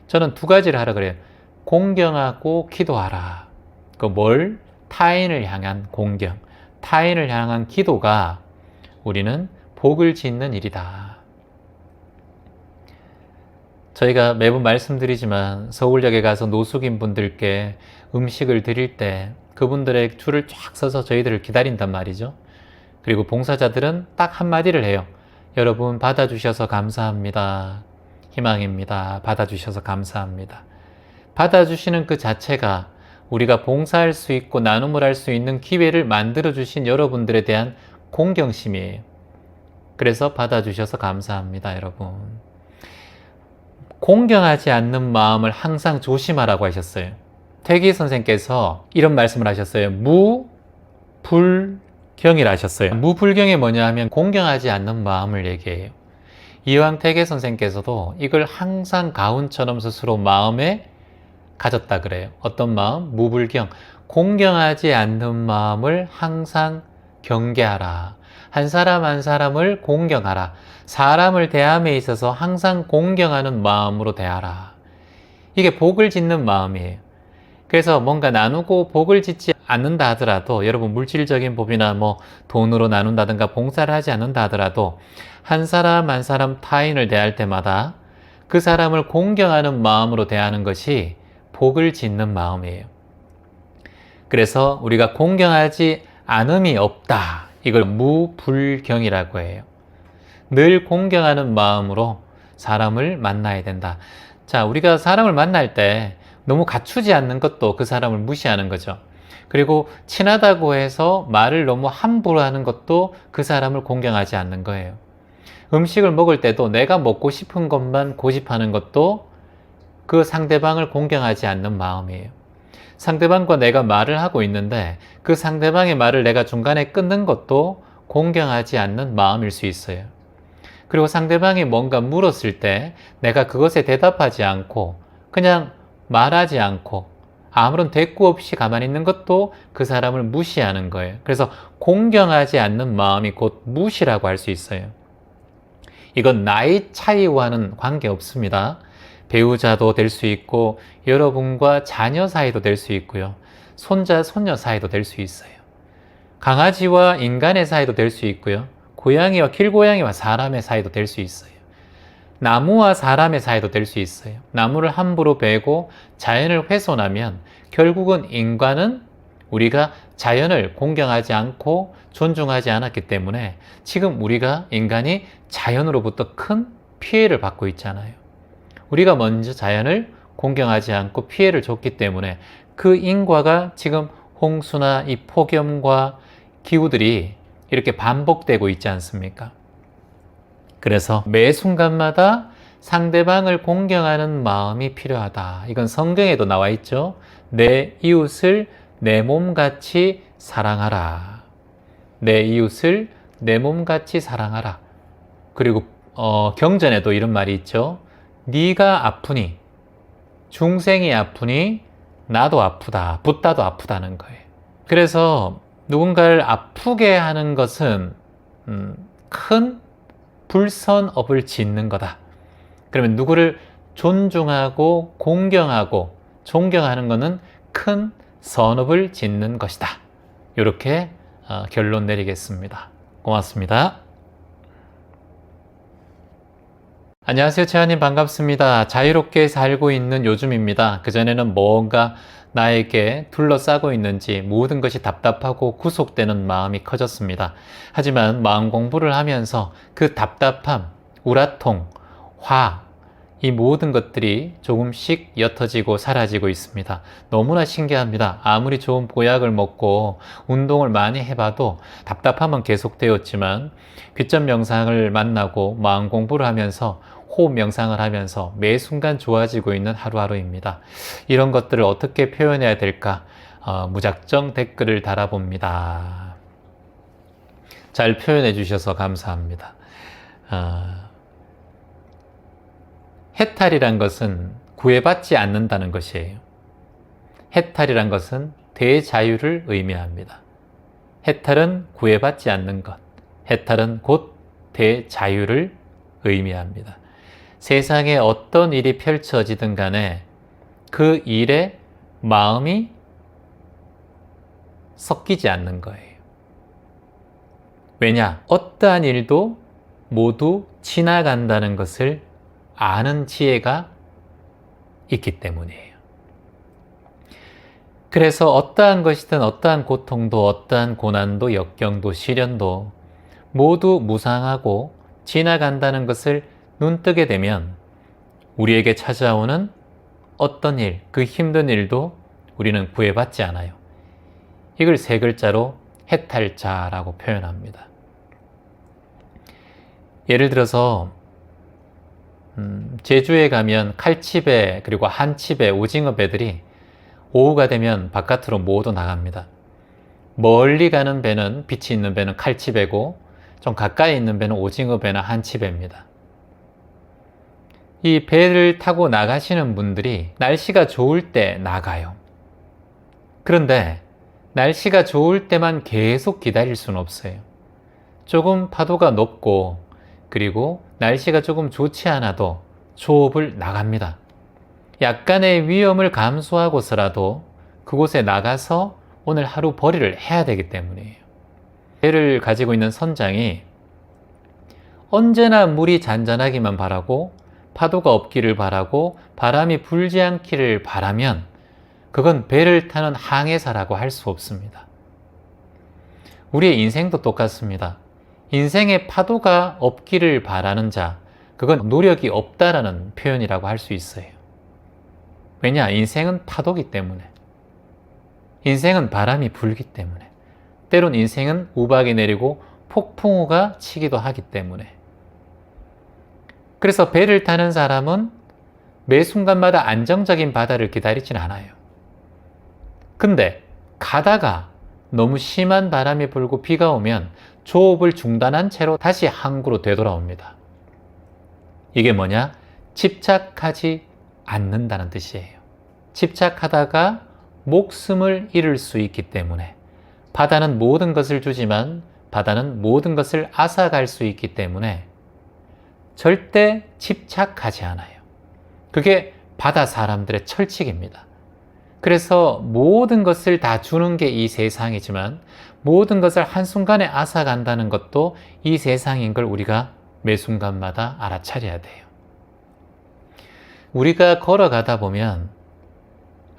저는 두 가지를 하라 그래요. 공경하고 기도하라. 그 뭘? 타인을 향한 공경, 타인을 향한 기도가 우리는 복을 짓는 일이다. 저희가 매번 말씀드리지만 서울역에 가서 노숙인 분들께 음식을 드릴 때 그분들의 줄을 쫙 서서 저희들을 기다린단 말이죠. 그리고 봉사자들은 딱 한마디를 해요. 여러분 받아주셔서 감사합니다. 희망입니다. 받아주셔서 감사합니다. 받아주시는 그 자체가 우리가 봉사할 수 있고 나눔을 할 수 있는 기회를 만들어주신 여러분들에 대한 공경심이에요. 그래서 받아주셔서 감사합니다, 여러분. 공경하지 않는 마음을 항상 조심하라고 하셨어요. 퇴기 선생께서 이런 말씀을 하셨어요. 무불경이라 하셨어요. 무불경이 뭐냐 하면 공경하지 않는 마음을 얘기해요. 이황 퇴계 선생께서도 이걸 항상 가훈처럼 스스로 마음에 가졌다 그래요. 어떤 마음? 무불경. 공경하지 않는 마음을 항상 경계하라. 한 사람 한 사람을 공경하라. 사람을 대함에 있어서 항상 공경하는 마음으로 대하라. 이게 복을 짓는 마음이에요. 그래서 뭔가 나누고 복을 짓지 않는다 하더라도, 여러분 물질적인 복이나 뭐 돈으로 나눈다든가 봉사를 하지 않는다 하더라도 한 사람 한 사람 타인을 대할 때마다 그 사람을 공경하는 마음으로 대하는 것이 복을 짓는 마음이에요. 그래서 우리가 공경하지 않음이 없다. 이걸 무불경이라고 해요. 늘 공경하는 마음으로 사람을 만나야 된다. 자, 우리가 사람을 만날 때 너무 갖추지 않는 것도 그 사람을 무시하는 거죠. 그리고 친하다고 해서 말을 너무 함부로 하는 것도 그 사람을 공경하지 않는 거예요. 음식을 먹을 때도 내가 먹고 싶은 것만 고집하는 것도 그 상대방을 공경하지 않는 마음이에요. 상대방과 내가 말을 하고 있는데 그 상대방의 말을 내가 중간에 끊는 것도 공경하지 않는 마음일 수 있어요. 그리고 상대방이 뭔가 물었을 때 내가 그것에 대답하지 않고 그냥 말하지 않고 아무런 대꾸 없이 가만히 있는 것도 그 사람을 무시하는 거예요. 그래서 공경하지 않는 마음이 곧 무시라고 할 수 있어요. 이건 나이 차이와는 관계없습니다. 배우자도 될 수 있고 여러분과 자녀 사이도 될 수 있고요. 손자, 손녀 사이도 될 수 있어요. 강아지와 인간의 사이도 될 수 있고요. 고양이와 길고양이와 사람의 사이도 될 수 있어요. 나무와 사람의 사이도 될 수 있어요. 나무를 함부로 베고 자연을 훼손하면 결국은 인간은 우리가 자연을 공경하지 않고 존중하지 않았기 때문에 지금 우리가 인간이 자연으로부터 큰 피해를 받고 있잖아요. 우리가 먼저 자연을 공경하지 않고 피해를 줬기 때문에 그 인과가 지금 홍수나 이 폭염과 기후들이 이렇게 반복되고 있지 않습니까? 그래서 매 순간마다 상대방을 공경하는 마음이 필요하다. 이건 성경에도 나와 있죠. 내 이웃을 내 몸같이 사랑하라. 내 이웃을 내 몸같이 사랑하라. 그리고 경전에도 이런 말이 있죠. 네가 아프니, 중생이 아프니 나도 아프다. 붓다도 아프다는 거예요. 그래서 누군가를 아프게 하는 것은 큰 불선업을 짓는 거다. 그러면 누구를 존중하고 공경하고 존경하는 것은 큰 선업을 짓는 것이다. 이렇게 결론 내리겠습니다. 고맙습니다. 안녕하세요. 채아님 반갑습니다. 자유롭게 살고 있는 요즘입니다. 그전에는 뭔가 나에게 둘러싸고 있는지 모든 것이 답답하고 구속되는 마음이 커졌습니다. 하지만 마음 공부를 하면서 그 답답함, 우라통, 화, 이 모든 것들이 조금씩 옅어지고 사라지고 있습니다. 너무나 신기합니다. 아무리 좋은 보약을 먹고 운동을 많이 해봐도 답답함은 계속되었지만 귀점 명상을 만나고 마음 공부를 하면서 호흡 명상을 하면서 매 순간 좋아지고 있는 하루하루입니다. 이런 것들을 어떻게 표현해야 될까? 무작정 댓글을 달아봅니다. 잘 표현해 주셔서 감사합니다. 해탈이란 것은 구애받지 않는다는 것이에요. 해탈이란 것은 대자유를 의미합니다. 해탈은 구애받지 않는 것, 해탈은 곧 대자유를 의미합니다. 세상에 어떤 일이 펼쳐지든 간에 그 일에 마음이 섞이지 않는 거예요. 왜냐? 어떠한 일도 모두 지나간다는 것을 아는 지혜가 있기 때문이에요. 그래서 어떠한 것이든 어떠한 고통도 어떠한 고난도 역경도 시련도 모두 무상하고 지나간다는 것을 눈뜨게 되면 우리에게 찾아오는 어떤 일, 그 힘든 일도 우리는 구애받지 않아요. 이걸 세 글자로 해탈자라고 표현합니다. 예를 들어서 제주에 가면 칼치배 그리고 한치배, 오징어 배들이 오후가 되면 바깥으로 모두 나갑니다. 멀리 가는 배는, 빛이 있는 배는 칼치배고 좀 가까이 있는 배는 오징어 배나 한치배입니다. 이 배를 타고 나가시는 분들이 날씨가 좋을 때 나가요. 그런데 날씨가 좋을 때만 계속 기다릴 수는 없어요. 조금 파도가 높고 그리고 날씨가 조금 좋지 않아도 조업을 나갑니다. 약간의 위험을 감수하고서라도 그곳에 나가서 오늘 하루 벌이를 해야 되기 때문이에요. 배를 가지고 있는 선장이 언제나 물이 잔잔하기만 바라고 파도가 없기를 바라고 바람이 불지 않기를 바라면 그건 배를 타는 항해사라고 할 수 없습니다. 우리의 인생도 똑같습니다. 인생에 파도가 없기를 바라는 자, 그건 노력이 없다라는 표현이라고 할 수 있어요. 왜냐? 인생은 파도기 때문에. 인생은 바람이 불기 때문에. 때론 인생은 우박이 내리고 폭풍우가 치기도 하기 때문에. 그래서 배를 타는 사람은 매 순간마다 안정적인 바다를 기다리진 않아요. 근데 가다가 너무 심한 바람이 불고 비가 오면 조업을 중단한 채로 다시 항구로 되돌아옵니다. 이게 뭐냐? 집착하지 않는다는 뜻이에요. 집착하다가 목숨을 잃을 수 있기 때문에 바다는 모든 것을 주지만 바다는 모든 것을 앗아갈 수 있기 때문에 절대 집착하지 않아요. 그게 바다 사람들의 철칙입니다. 그래서 모든 것을 다 주는 게 이 세상이지만 모든 것을 한순간에 앗아간다는 것도 이 세상인 걸 우리가 매 순간마다 알아차려야 돼요. 우리가 걸어가다 보면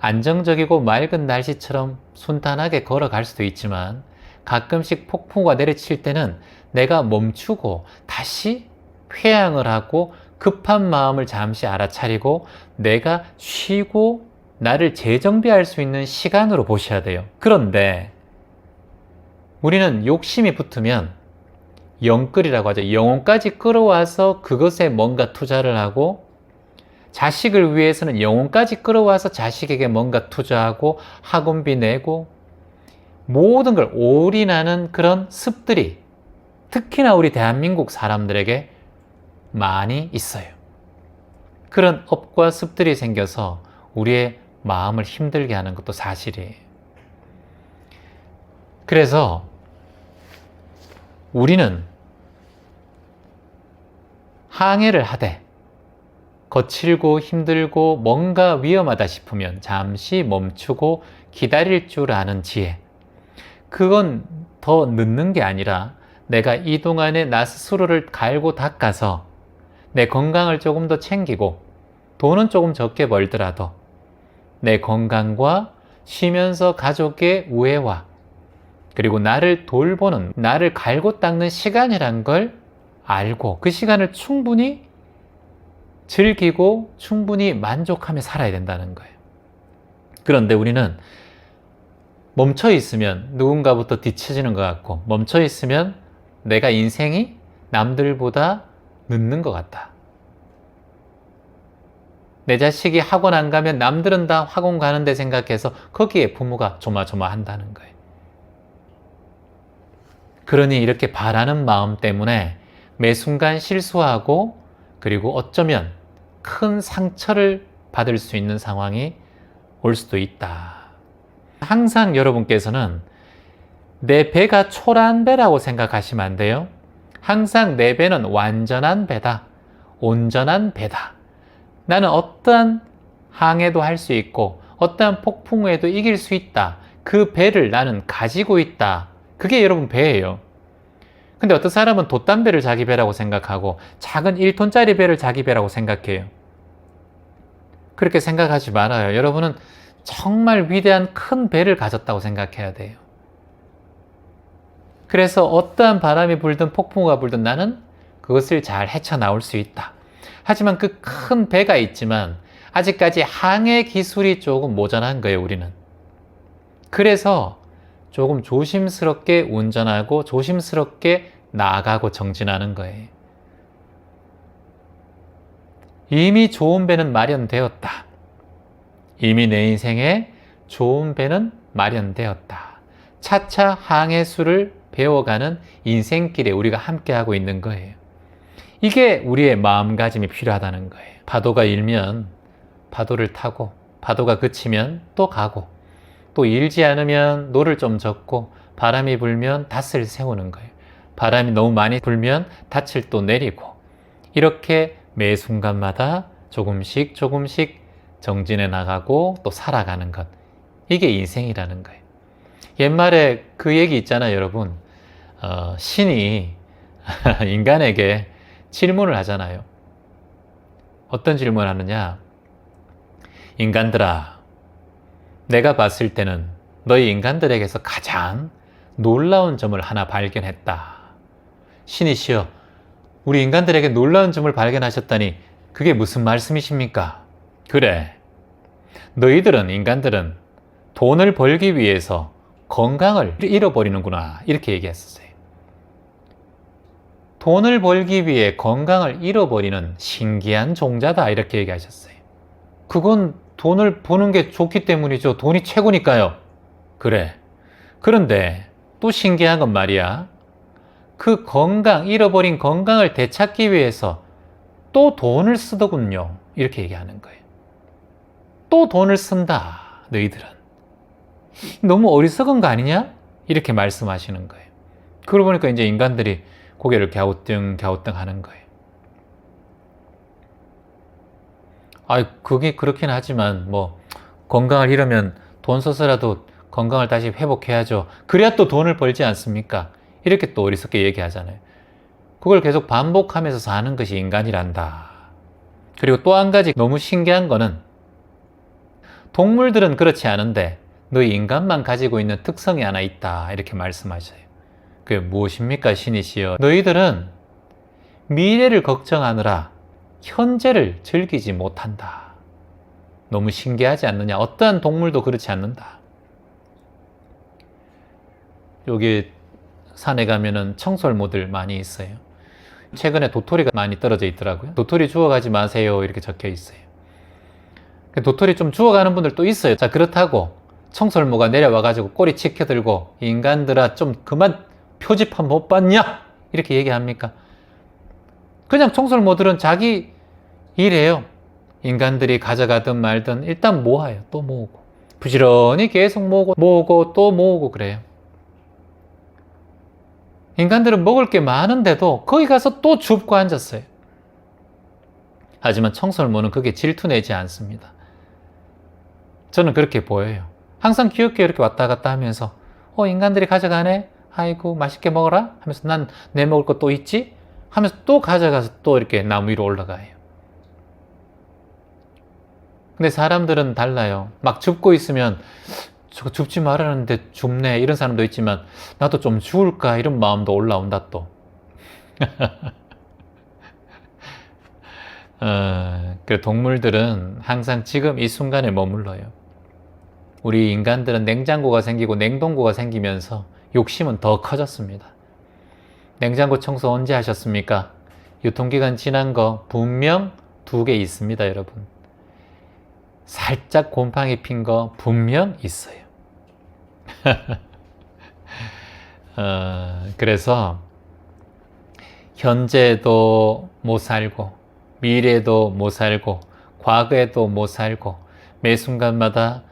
안정적이고 맑은 날씨처럼 순탄하게 걸어갈 수도 있지만 가끔씩 폭풍우가 내리칠 때는 내가 멈추고 다시 회항을 하고 급한 마음을 잠시 알아차리고 내가 쉬고 나를 재정비할 수 있는 시간으로 보셔야 돼요. 그런데 우리는 욕심이 붙으면 영끌이라고 하죠. 영혼까지 끌어와서 그것에 뭔가 투자를 하고 자식을 위해서는 영혼까지 끌어와서 자식에게 뭔가 투자하고 학원비 내고 모든 걸 올인하는 그런 습들이 특히나 우리 대한민국 사람들에게 많이 있어요. 그런 업과 습들이 생겨서 우리의 마음을 힘들게 하는 것도 사실이에요. 그래서 우리는 항해를 하되 거칠고 힘들고 뭔가 위험하다 싶으면 잠시 멈추고 기다릴 줄 아는 지혜. 그건 더 늦는 게 아니라 내가 이 동안에 나 스스로를 갈고 닦아서 내 건강을 조금 더 챙기고 돈은 조금 적게 벌더라도 내 건강과 쉬면서 가족의 우애와 그리고 나를 돌보는, 나를 갈고 닦는 시간이란 걸 알고 그 시간을 충분히 즐기고 충분히 만족하며 살아야 된다는 거예요. 그런데 우리는 멈춰 있으면 누군가부터 뒤처지는 것 같고, 멈춰 있으면 내가 인생이 남들보다 늦는 것 같다. 내 자식이 학원 안 가면 남들은 다 학원 가는데 생각해서 거기에 부모가 조마조마한다는 거예요. 그러니 이렇게 바라는 마음 때문에 매 순간 실수하고 그리고 어쩌면 큰 상처를 받을 수 있는 상황이 올 수도 있다. 항상 여러분께서는 내 배가 초라한 배라고 생각하시면 안 돼요. 항상 내 배는 완전한 배다. 온전한 배다. 나는 어떠한 항해도 할 수 있고 어떠한 폭풍우에도 이길 수 있다. 그 배를 나는 가지고 있다. 그게 여러분 배예요. 근데 어떤 사람은 돛담배를 자기 배라고 생각하고 작은 1톤짜리 배를 자기 배라고 생각해요. 그렇게 생각하지 말아요. 여러분은 정말 위대한 큰 배를 가졌다고 생각해야 돼요. 그래서 어떠한 바람이 불든 폭풍우가 불든 나는 그것을 잘 헤쳐나올 수 있다. 하지만 그 큰 배가 있지만 아직까지 항해 기술이 조금 모자란 거예요, 우리는. 그래서 조금 조심스럽게 운전하고 조심스럽게 나아가고 정진하는 거예요. 이미 좋은 배는 마련되었다. 이미 내 인생에 좋은 배는 마련되었다. 차차 항해술을 배워가는 인생길에 우리가 함께하고 있는 거예요. 이게 우리의 마음가짐이 필요하다는 거예요. 파도가 일면 파도를 타고 파도가 그치면 또 가고 또 일지 않으면 노를 좀 젓고 바람이 불면 닷을 세우는 거예요. 바람이 너무 많이 불면 닷을 또 내리고 이렇게 매 순간마다 조금씩 조금씩 정진해 나가고 또 살아가는 것. 이게 인생이라는 거예요. 옛말에 그 얘기 있잖아요, 여러분. 신이 인간에게 질문을 하잖아요. 어떤 질문을 하느냐? 인간들아, 내가 봤을 때는 너희 인간들에게서 가장 놀라운 점을 하나 발견했다. 신이시여, 우리 인간들에게 놀라운 점을 발견하셨다니 그게 무슨 말씀이십니까? 그래, 너희들은, 인간들은 돈을 벌기 위해서 건강을 잃어버리는구나. 이렇게 얘기했었어요. 돈을 벌기 위해 건강을 잃어버리는 신기한 종자다. 이렇게 얘기하셨어요. 그건 돈을 버는 게 좋기 때문이죠. 돈이 최고니까요. 그래. 그런데 또 신기한 건 말이야. 그 건강, 잃어버린 건강을 되찾기 위해서 또 돈을 쓰더군요. 이렇게 얘기하는 거예요. 또 돈을 쓴다. 너희들은. 너무 어리석은 거 아니냐? 이렇게 말씀하시는 거예요. 그러고 보니까 이제 인간들이 고개를 갸우뚱 하는 거예요. 그게 그렇긴 하지만 건강을 잃으면 돈 써서라도 건강을 다시 회복해야죠. 그래야 또 돈을 벌지 않습니까? 이렇게 또 어리석게 얘기하잖아요. 그걸 계속 반복하면서 사는 것이 인간이란다. 그리고 또 한 가지 너무 신기한 거는 동물들은 그렇지 않은데 너희 인간만 가지고 있는 특성이 하나 있다. 이렇게 말씀하셔요. 그게 무엇입니까, 신이시여? 너희들은 미래를 걱정하느라 현재를 즐기지 못한다. 너무 신기하지 않느냐? 어떠한 동물도 그렇지 않는다. 여기 산에 가면은 청설모들 많이 있어요. 최근에 도토리가 많이 떨어져 있더라고요. 도토리 주워가지 마세요. 이렇게 적혀 있어요. 도토리 좀 주워가는 분들도 있어요. 자, 그렇다고 청설모가 내려와가지고 꼬리 치켜들고 인간들아 좀 그만 표지판 못 봤냐? 이렇게 얘기합니까? 그냥 청설모들은 자기 일해요. 인간들이 가져가든 말든 일단 모아요. 또 모으고. 부지런히 계속 모으고 또 모으고 그래요. 인간들은 먹을 게 많은데도 거기 가서 또 줍고 앉았어요. 하지만 청설모는 그게 질투내지 않습니다. 저는 그렇게 보여요. 항상 귀엽게 이렇게 왔다 갔다 하면서 인간들이 가져가네? 아이고 맛있게 먹어라? 하면서 난 내 먹을 거 또 있지? 하면서 또 가져가서 또 이렇게 나무 위로 올라가요. 근데 사람들은 달라요. 막 줍고 있으면 저거 줍지 말라는데 줍네 이런 사람도 있지만 나도 좀 주울까 이런 마음도 올라온다 또. 그 동물들은 항상 지금 이 순간에 머물러요. 우리 인간들은 냉장고가 생기고 냉동고가 생기면서 욕심은 더 커졌습니다. 냉장고 청소 언제 하셨습니까? 유통기간 지난 거 분명 2개 있습니다, 여러분. 살짝 곰팡이 핀 거 분명 있어요. 그래서 현재도 못 살고 미래도 못 살고 과거에도 못 살고 매 순간마다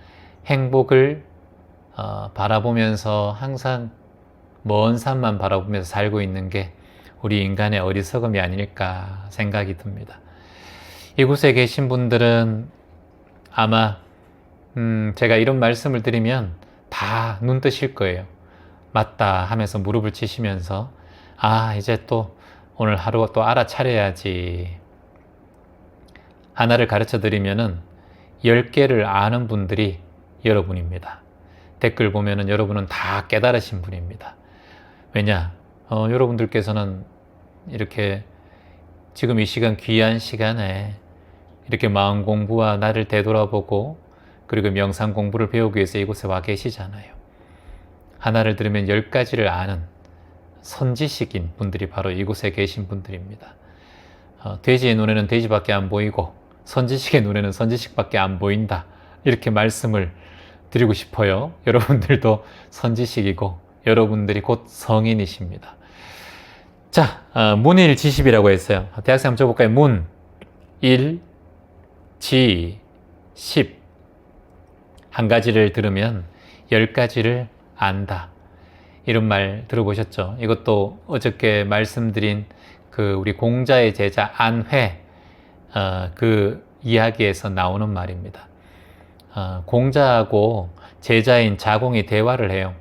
행복을 바라보면서 항상 먼 산만 바라보면서 살고 있는 게 우리 인간의 어리석음이 아닐까 생각이 듭니다. 이곳에 계신 분들은 아마 제가 이런 말씀을 드리면 다 눈 뜨실 거예요. 맞다 하면서 무릎을 치시면서 이제 또 오늘 하루 또 알아차려야지. 하나를 가르쳐 드리면은 10개를 아는 분들이 여러분입니다. 댓글 보면은 여러분은 다 깨달으신 분입니다. 왜냐? 여러분들께서는 이렇게 지금 이 시간 귀한 시간에 이렇게 마음 공부와 나를 되돌아보고 그리고 명상 공부를 배우기 위해서 이곳에 와 계시잖아요. 하나를 들으면 10가지를 아는 선지식인 분들이 바로 이곳에 계신 분들입니다. 돼지의 눈에는 돼지밖에 안 보이고 선지식의 눈에는 선지식밖에 안 보인다. 이렇게 말씀을 드리고 싶어요. 여러분들도 선지식이고 여러분들이 곧 성인이십니다. 자, 문일 지십이라고 했어요. 대학생 한번 줘볼까요? 문, 일, 지, 십. 한 가지를 들으면 10가지를 안다. 이런 말 들어보셨죠? 이것도 어저께 말씀드린 그 우리 공자의 제자 안회 그 이야기에서 나오는 말입니다. 공자하고 제자인 자공이 대화를 해요.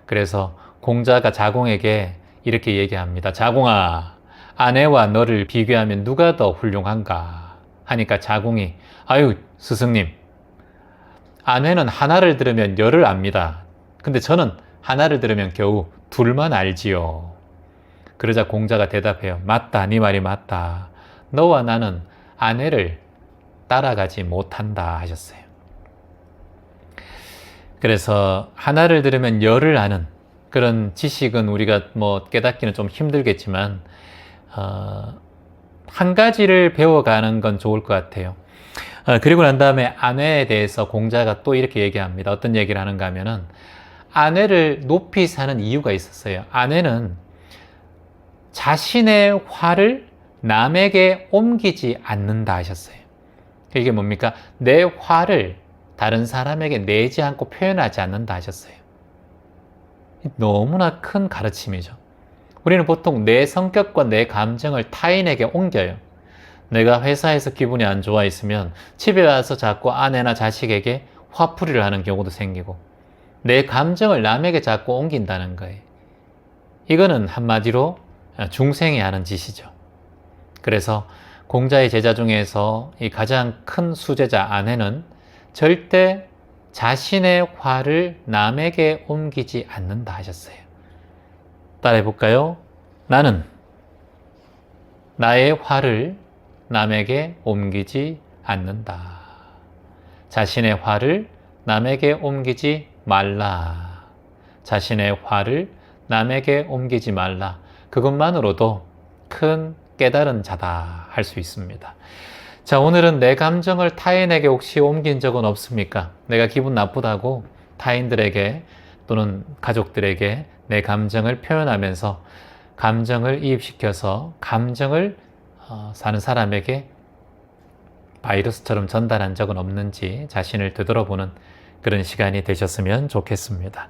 그래서 공자가 자공에게 이렇게 얘기합니다. 자공아, 아내와 너를 비교하면 누가 더 훌륭한가? 하니까 자공이 아유 스승님, 아내는 하나를 들으면 10을 압니다. 근데 저는 하나를 들으면 겨우 2만 알지요. 그러자 공자가 대답해요. 맞다, 네 말이 맞다. 너와 나는 아내를 따라가지 못한다 하셨어요. 그래서 하나를 들으면 10을 아는 그런 지식은 우리가 깨닫기는 좀 힘들겠지만 한 가지를 배워가는 건 좋을 것 같아요. 그리고 난 다음에 아내에 대해서 공자가 또 이렇게 얘기합니다. 어떤 얘기를 하는가 하면은 아내를 높이 사는 이유가 있었어요. 아내는 자신의 화를 남에게 옮기지 않는다 하셨어요. 이게 뭡니까? 내 화를 다른 사람에게 내지 않고 표현하지 않는다 하셨어요. 너무나 큰 가르침이죠. 우리는 보통 내 성격과 내 감정을 타인에게 옮겨요. 내가 회사에서 기분이 안 좋아 있으면 집에 와서 자꾸 아내나 자식에게 화풀이를 하는 경우도 생기고 내 감정을 남에게 자꾸 옮긴다는 거예요. 이거는 한마디로 중생이 하는 짓이죠. 그래서 공자의 제자 중에서 이 가장 큰 수제자 아내는 절대 자신의 화를 남에게 옮기지 않는다 하셨어요. 따라해 볼까요? 나는 나의 화를 남에게 옮기지 않는다. 자신의 화를 남에게 옮기지 말라. 자신의 화를 남에게 옮기지 말라. 그것만으로도 큰 깨달은 자다 할 수 있습니다. 자, 오늘은 내 감정을 타인에게 혹시 옮긴 적은 없습니까? 내가 기분 나쁘다고 타인들에게 또는 가족들에게 내 감정을 표현하면서 감정을 이입시켜서 감정을 사는 사람에게 바이러스처럼 전달한 적은 없는지 자신을 되돌아보는 그런 시간이 되셨으면 좋겠습니다.